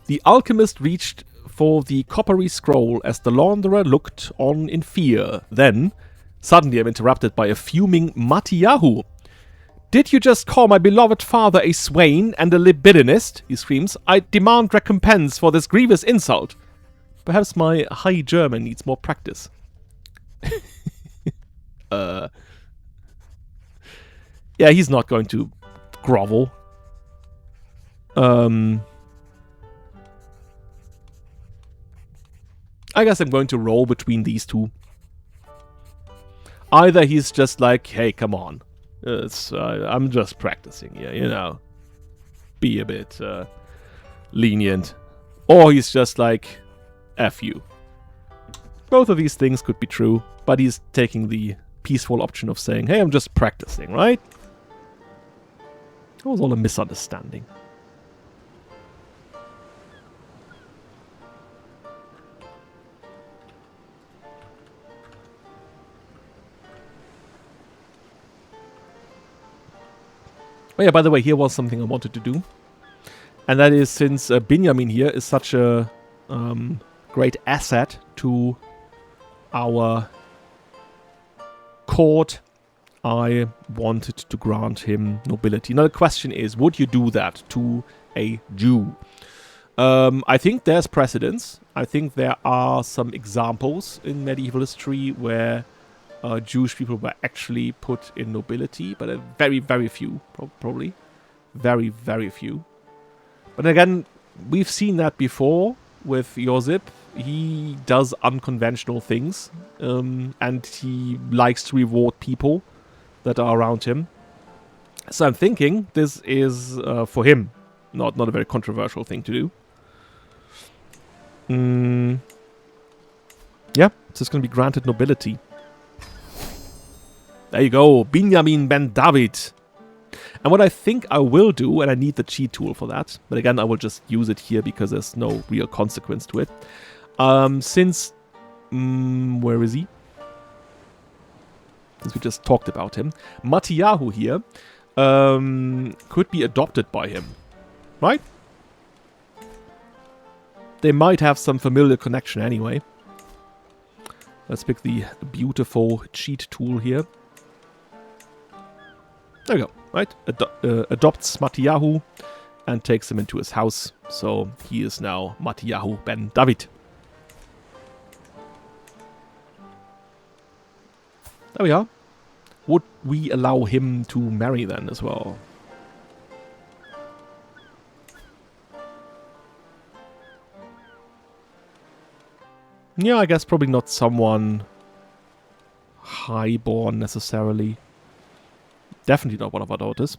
The alchemist reached for the coppery scroll as the launderer looked on in fear. Then, suddenly I'm interrupted by a fuming Matiyahu. Did you just call my beloved father a swain and a libidinist? He screams. I demand recompense for this grievous insult. Perhaps my high German needs more practice. Yeah, he's not going to grovel. I guess I'm going to roll between these two. Either he's just like, hey, come on. I'm just practicing here, you know. Be a bit lenient. Or he's just like, F you. Both of these things could be true, but he's taking the peaceful option of saying, hey, I'm just practicing, right? It was all a misunderstanding. Oh yeah, by the way, here was something I wanted to do. And that is, since Benjamin here is such a great asset to our court, I wanted to grant him nobility. Now the question is, would you do that to a Jew? I think there's precedence. I think there are some examples in medieval history where Jewish people were actually put in nobility, but very, very few, probably. Very, very few. But again, we've seen that before with Josip. He does unconventional things, and he likes to reward people that are around him. So I'm thinking this is, for him, not a very controversial thing to do. Yeah, it's just going to be granted nobility. There you go, Benjamin ben David. And what I think I will do, and I need the cheat tool for that, but again, I will just use it here because there's no real consequence to it. Since, where is he? Since we just talked about him. Matiyahu here could be adopted by him, right? They might have some familiar connection anyway. Let's pick the beautiful cheat tool here. There we go, right? Adopts Matiyahu and takes him into his house. So he is now Matiyahu ben David. There we are. Would we allow him to marry then as well? Yeah, I guess probably not someone highborn necessarily. Definitely not one of our daughters.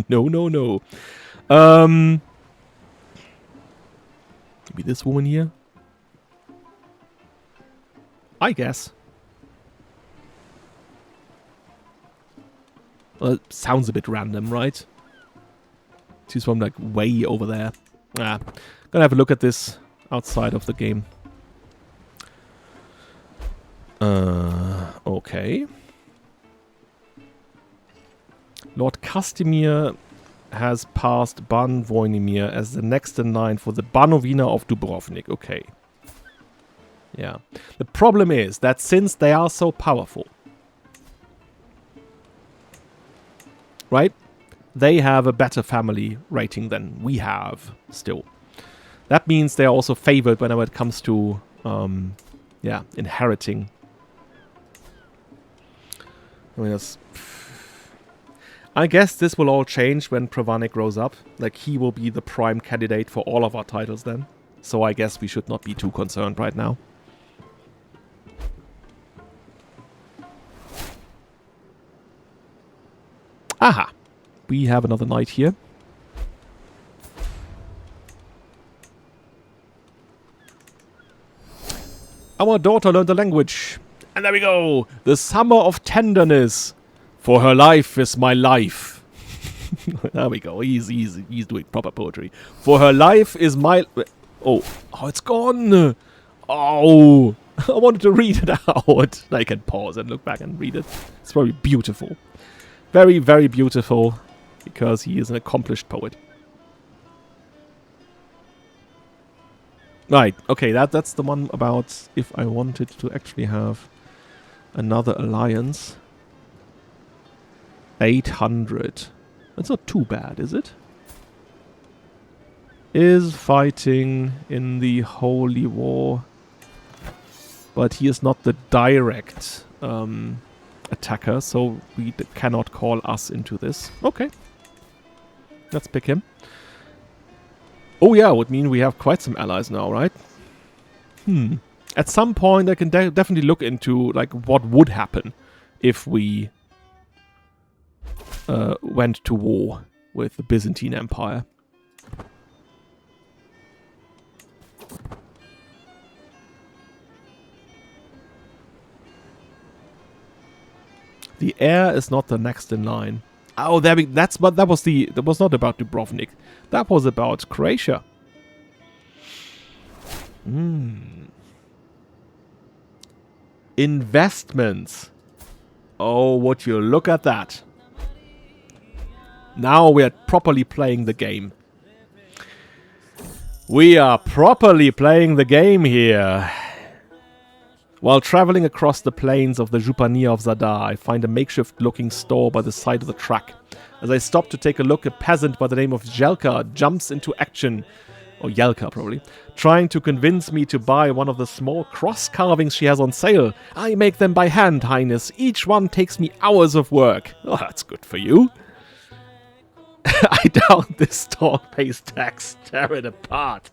No, no, no. Maybe this woman here? I guess. Well, it sounds a bit random, right? She's from, like, way over there. Gonna have a look at this outside of the game. Okay. Lord Castimir has passed Ban Voynimir as the next in line for the Banovina of Dubrovnik. Okay. Yeah. The problem is that since they are so powerful, right? They have a better family rating than we have still. That means they're also favored whenever it comes to, yeah, inheriting. I mean, I guess this will all change when Pravanik grows up. Like, he will be the prime candidate for all of our titles then. So I guess we should not be too concerned right now. Aha! We have another knight here. Our daughter learned the language. And there we go! The summer of tenderness. For her life is my life. There we go. He's doing proper poetry. For her life is my... Oh, it's gone. Oh, I wanted to read it out. I can pause and look back and read it. It's probably beautiful. Very, very beautiful. Because he is an accomplished poet. Right, okay, that's the one about if I wanted to actually have another alliance. 800. That's not too bad, is it? Is fighting in the Holy War. But he is not the direct attacker, so we cannot call us into this. Okay. Let's pick him. Oh yeah, would mean we have quite some allies now, right? At some point I can definitely look into like what would happen if we went to war with the Byzantine Empire. The heir is not the next in line. Oh, that was not about Dubrovnik. That was about Croatia. Investments. Oh, would you look at that? Now we are properly playing the game. We are properly playing the game here. While traveling across the plains of the Županija of Zadar, I find a makeshift-looking store by the side of the track. As I stop to take a look, a peasant by the name of Jelka jumps into action, or Jelka probably, trying to convince me to buy one of the small cross carvings she has on sale. I make them by hand, Highness. Each one takes me hours of work. Oh, that's good for you. I doubt this store pays tax. Tear it apart.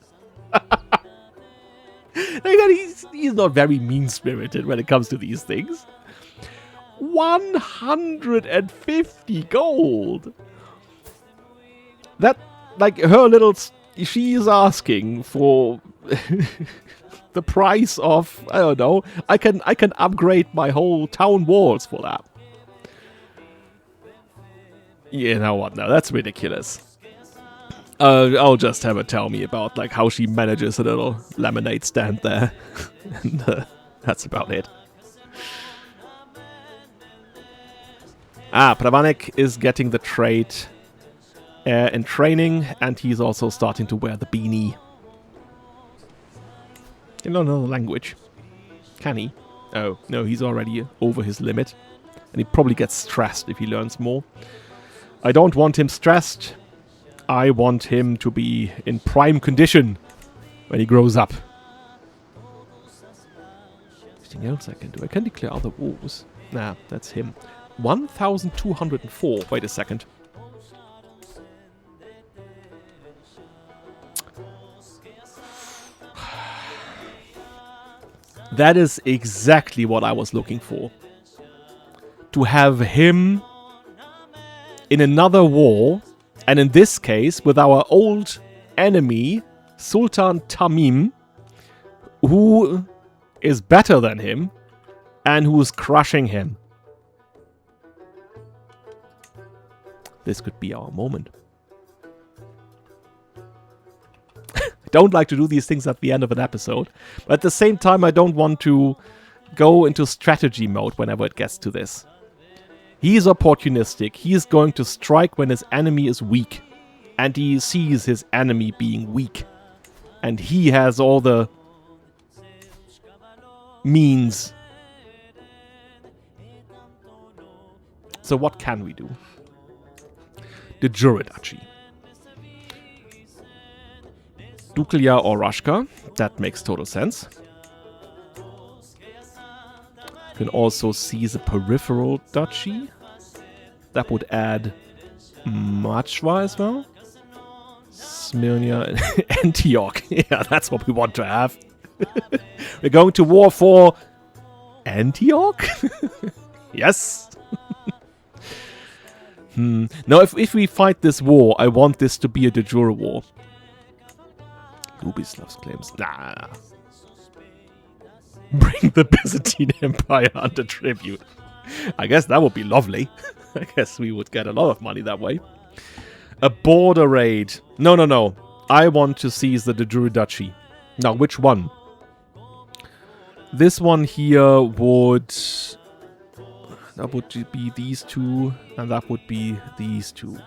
He's not very mean-spirited when it comes to these things. 150 gold! That, like, her little... She is asking for the price of, I don't know, I can upgrade my whole town walls for that. You know what, no, that's ridiculous. I'll just have her tell me about like how she manages a little lemonade stand there. And that's about it. Pravanik is getting the trait in training, and he's also starting to wear the beanie. You don't know the language. Can he? Oh, no, he's already over his limit. And he probably gets stressed if he learns more. I don't want him stressed. I want him to be in prime condition when he grows up. Anything else I can do? I can declare other wars. Nah, that's him. 1,204. Wait a second. That is exactly what I was looking for. To have him in another war, and in this case with our old enemy, Sultan Tamim, who is better than him and who is crushing him. This could be our moment. I don't like to do these things at the end of an episode, but at the same time I don't want to go into strategy mode whenever it gets to this. He is opportunistic. He is going to strike when his enemy is weak. And he sees his enemy being weak. And he has all the means. So what can we do? The Juredachi. Duklia or Rashka. That makes total sense. You can also seize a peripheral duchy. That would add Machva as well. Smyrna and Antioch. Yeah, that's what we want to have. We're going to war for Antioch? Yes. Now, if we fight this war, I want this to be a de jure war. Lubislav's claims. Nah. Bring the Byzantine Empire under tribute. I guess that would be lovely. I guess we would get a lot of money that way. A border raid. No. I want to seize the de jure duchy. Now, which one? This one here would... That would be these two, and that would be these two.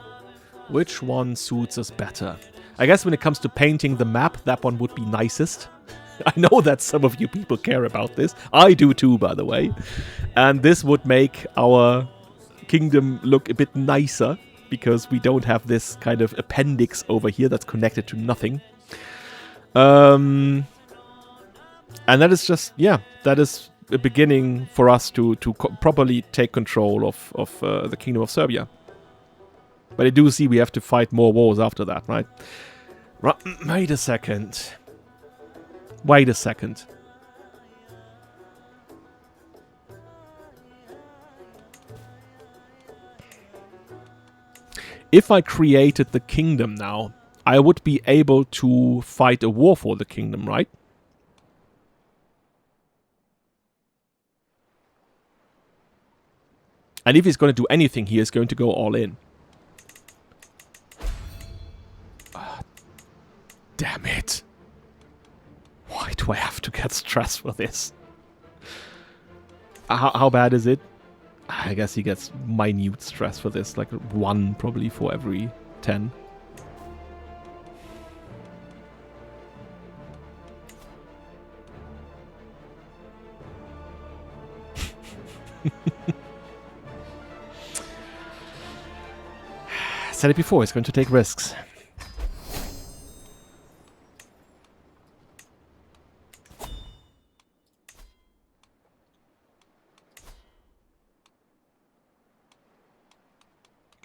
Which one suits us better? I guess when it comes to painting the map, that one would be nicest. I know that some of you people care about this. I do too, by the way. And this would make our kingdom look a bit nicer, because we don't have this kind of appendix over here that's connected to nothing. And that is just, yeah, that is a beginning for us to properly take control of the Kingdom of Serbia. But I do see we have to fight more wars after that, right? Wait a second. Wait a second. If I created the kingdom now, I would be able to fight a war for the kingdom, right? And if he's going to do anything, he is going to go all in. Damn it. Why do I have to get stressed for this? How bad is it? I guess he gets minute stress for this, like 1 probably for every 10. Said it before, he's going to take risks.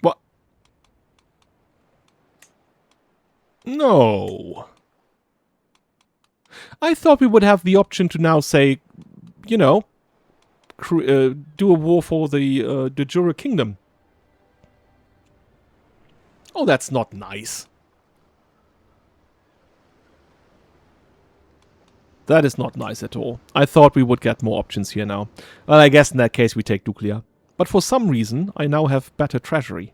What? No. I thought we would have the option to now say, you know, do a war for the Jura Kingdom. Oh, that's not nice. That is not nice at all. I thought we would get more options here now. Well, I guess in that case we take Duklia. But for some reason, I now have better treasury.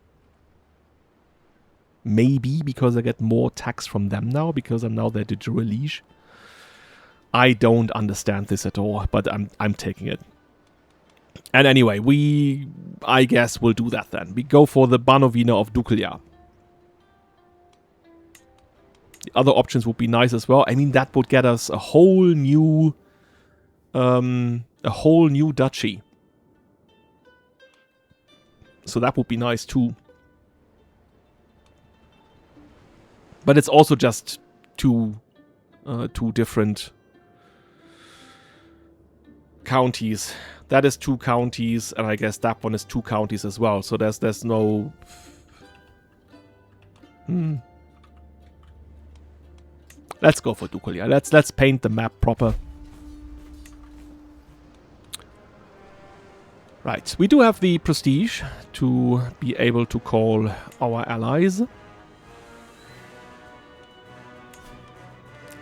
Maybe because I get more tax from them now, because I'm now their de jure liege. I don't understand this at all, but I'm taking it. And anyway, I guess we'll do that then. We go for the Banovina of Duklia. The other options would be nice as well. I mean, that would get us a whole new duchy. So that would be nice too. But it's also just two different counties. That is 2 counties, and I guess that one is 2 counties as well. So there's no. Let's go for Dukalia. Let's paint the map proper. Right, we do have the prestige to be able to call our allies.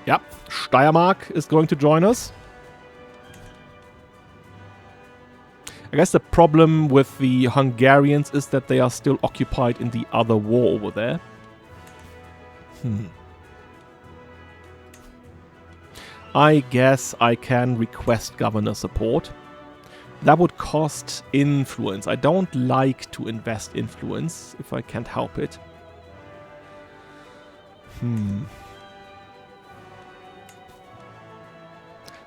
Yep, Steiermark is going to join us. I guess the problem with the Hungarians is that they are still occupied in the other war over there. I guess I can request governor support. That would cost influence. I don't like to invest influence if I can't help it.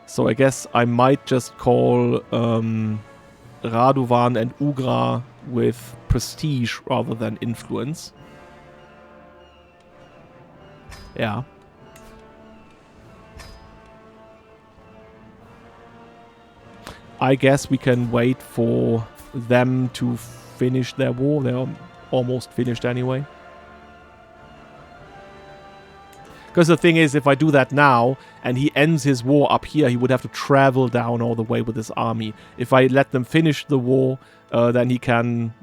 So I guess I might just call Radovan and Ugra with prestige rather than influence. Yeah. I guess we can wait for them to finish their war. They're almost finished anyway. Because the thing is, if I do that now, and he ends his war up here, he would have to travel down all the way with his army. If I let them finish the war, then he can,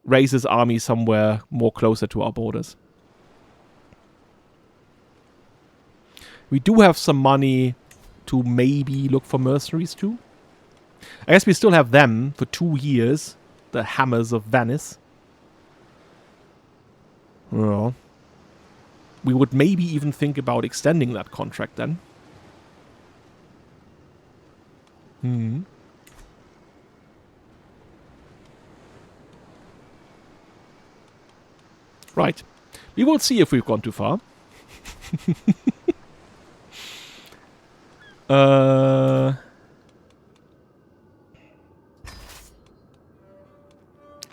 raise his army somewhere more closer to our borders. We do have some money to maybe look for mercenaries too. I guess we still have them for 2 years. The Hammers of Venice. Well, we would maybe even think about extending that contract then. Right. We will see if we've gone too far. uh...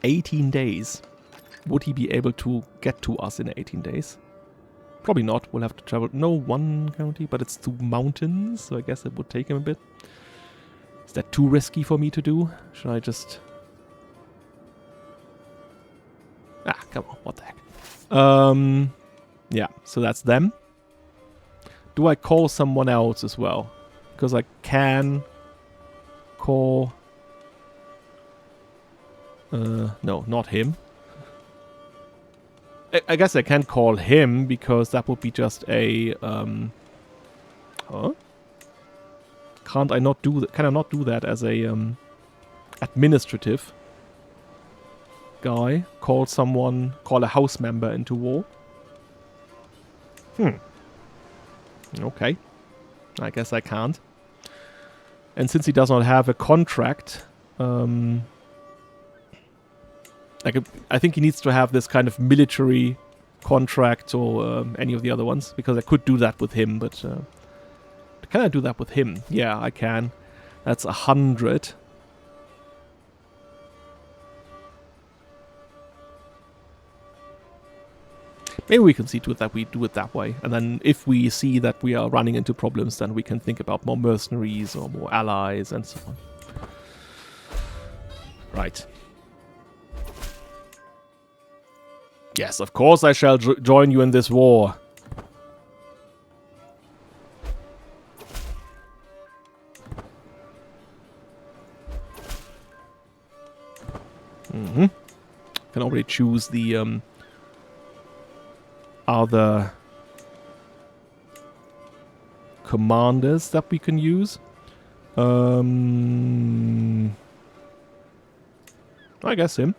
18 days. Would he be able to get to us in 18 days? Probably not. We'll have to travel. No, one county, but it's 2 mountains, so I guess it would take him a bit. Is that too risky for me to do? Should I just... Ah, come on. What the heck? Yeah, so that's them. Do I call someone else as well? Because I can call... no, not him. I guess I can't call him because that would be just a... Huh? Can't I not do that? Can I not do that as a administrative guy? Call someone, call a house member into war? Okay. I guess I can't. And since he does not have a contract, I think he needs to have this kind of military contract or any of the other ones, because I could do that with him, but can I do that with him? Yeah, I can. That's 100. Maybe we can see to it that we do it that way, and then if we see that we are running into problems, then we can think about more mercenaries or more allies and so on. Right. Yes, of course I shall join you in this war. Can already choose the other commanders that we can use. I guess him.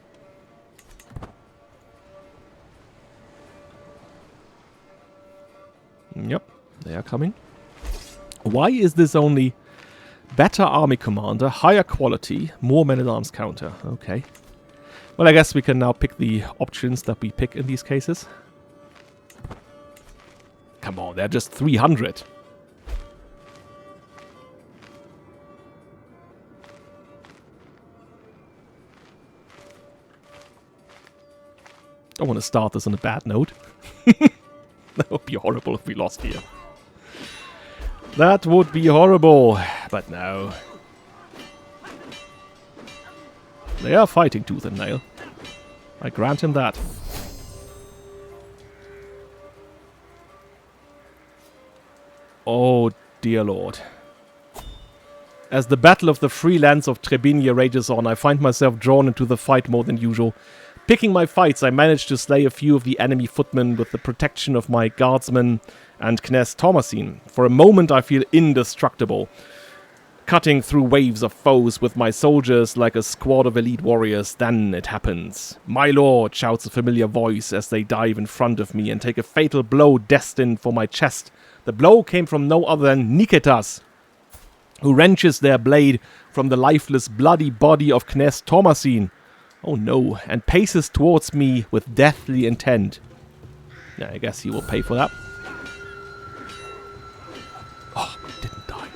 Yep, they are coming. Why is this only better army commander, higher quality, more men-at-arms counter? Okay. Well, I guess we can now pick the options that we pick in these cases. Come on, they're just 300. Don't want to start this on a bad note. That would be horrible if we lost here. That would be horrible, but no. They are fighting tooth and nail. I grant him that. Oh, dear lord. As the battle of the free lands of Trebinje rages on, I find myself drawn into the fight more than usual. Picking my fights, I managed to slay a few of the enemy footmen with the protection of my guardsmen and Knez Thomasin. For a moment I feel indestructible, cutting through waves of foes with my soldiers like a squad of elite warriors. Then it happens. "My lord," shouts a familiar voice as they dive in front of me and take a fatal blow destined for my chest. The blow came from no other than Nikitas, who wrenches their blade from the lifeless, bloody body of Knez Thomasin. Oh no, and paces towards me with deathly intent. Yeah, I guess he will pay for that. Oh, he didn't die.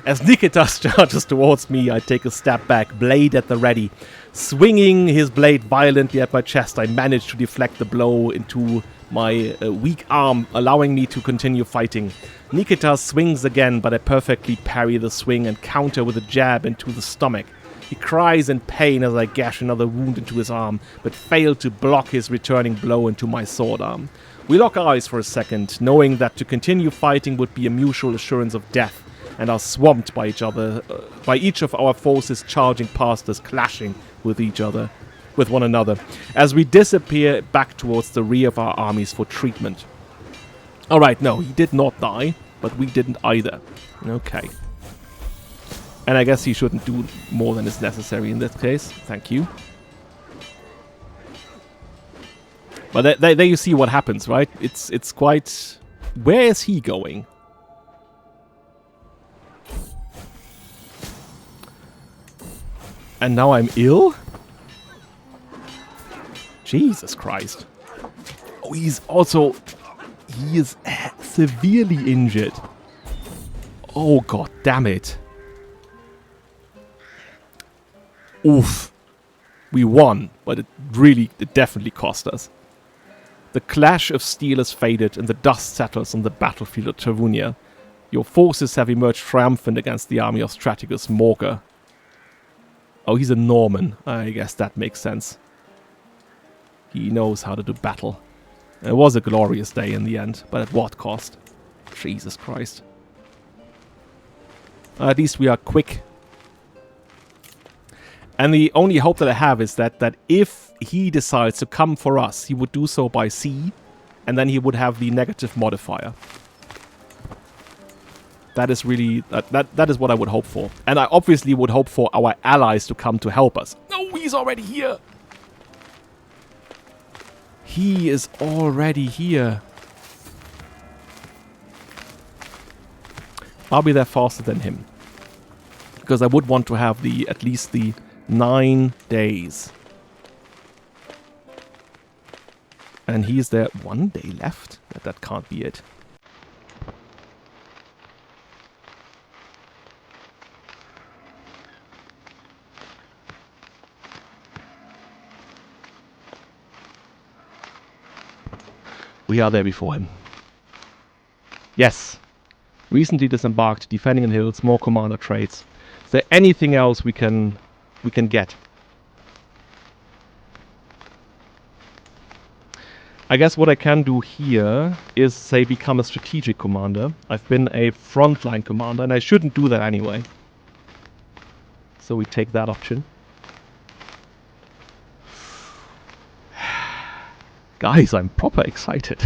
As Nikitas charges towards me, I take a step back, blade at the ready. Swinging his blade violently at my chest, I manage to deflect the blow into my weak arm, allowing me to continue fighting. Nikitas swings again, but I perfectly parry the swing and counter with a jab into the stomach. He cries in pain as I gash another wound into his arm, but fail to block his returning blow into my sword arm. We lock eyes for a second, knowing that to continue fighting would be a mutual assurance of death, and are swamped by each other, by each of our forces charging past us, clashing with one another, as we disappear back towards the rear of our armies for treatment. Alright, no, he did not die, but we didn't either. Okay. And I guess he shouldn't do more than is necessary in this case. Thank you. But there you see what happens, right? It's quite... Where is he going? And now I'm ill? Jesus Christ. Oh, he's also... He is severely injured. Oh god damn it. Oof. We won, but it definitely cost us. The clash of steel is faded and the dust settles on the battlefield of Travunia. Your forces have emerged triumphant against the army of Strategos Morga. Oh, he's a Norman. I guess that makes sense. He knows how to do battle. It was a glorious day in the end, but at what cost? Jesus Christ. At least we are quick. And the only hope that I have is that if he decides to come for us, he would do so by sea, and then he would have the negative modifier. That is really... That is what I would hope for. And I obviously would hope for our allies to come to help us. No, he's already here! He is already here. I'll be there faster than him. Because I would want to have at least the 9 days. And he's there 1 day left? That can't be it. We are there before him. Yes. Recently disembarked, defending in hills, more commander traits. Is there anything else we can get? I guess what I can do here is, say, become a strategic commander. I've been a frontline commander, and I shouldn't do that anyway. So we take that option. Guys, I'm proper excited.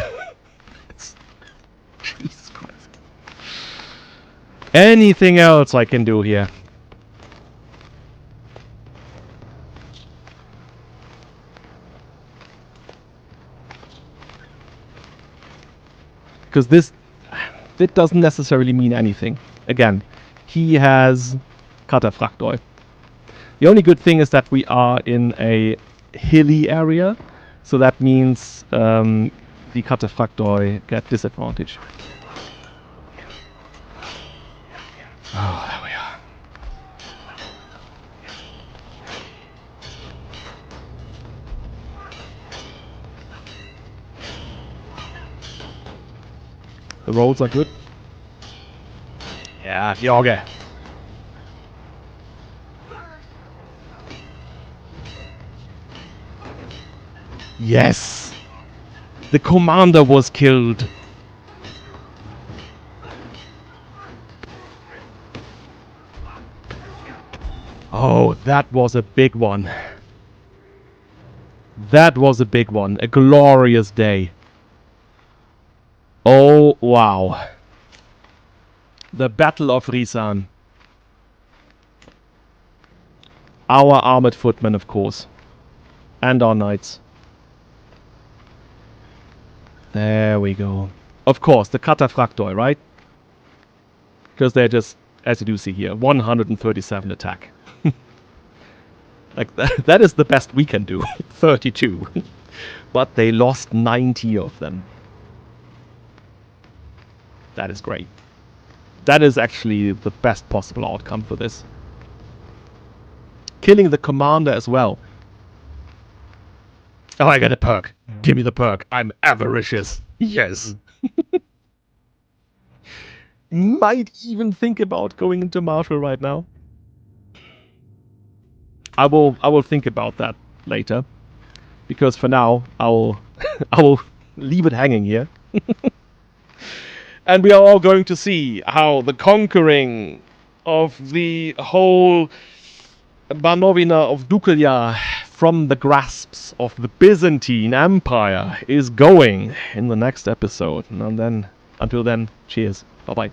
Jesus Christ. Anything else I can do here? Because this doesn't necessarily mean anything. Again, he has Cataphractoi. The only good thing is that we are in a hilly area, so that means the Cataphractoi get disadvantage. Oh, there we are. The rolls are good. Yeah, Jorge. Yes! The commander was killed. Oh, that was a big one. That was a big one. A glorious day. Oh, wow. The Battle of Risan. Our armored footmen, of course. And our knights. There we go. Of course, the Cataphractoi, right? Because they're just, as you do see here, 137 attack. Like, that is the best we can do. 32. But they lost 90 of them. That is great. That is actually the best possible outcome for this. Killing the commander as well. Oh, I got a perk. Give me the perk. I'm avaricious. Yes. Might even think about going into martial right now. I will think about that later. Because for now, I will leave it hanging here. And we are all going to see how the conquering of the whole Banovina of Dukalja from the grasps of the Byzantine Empire is going in the next episode. And then, until then, cheers. Bye-bye.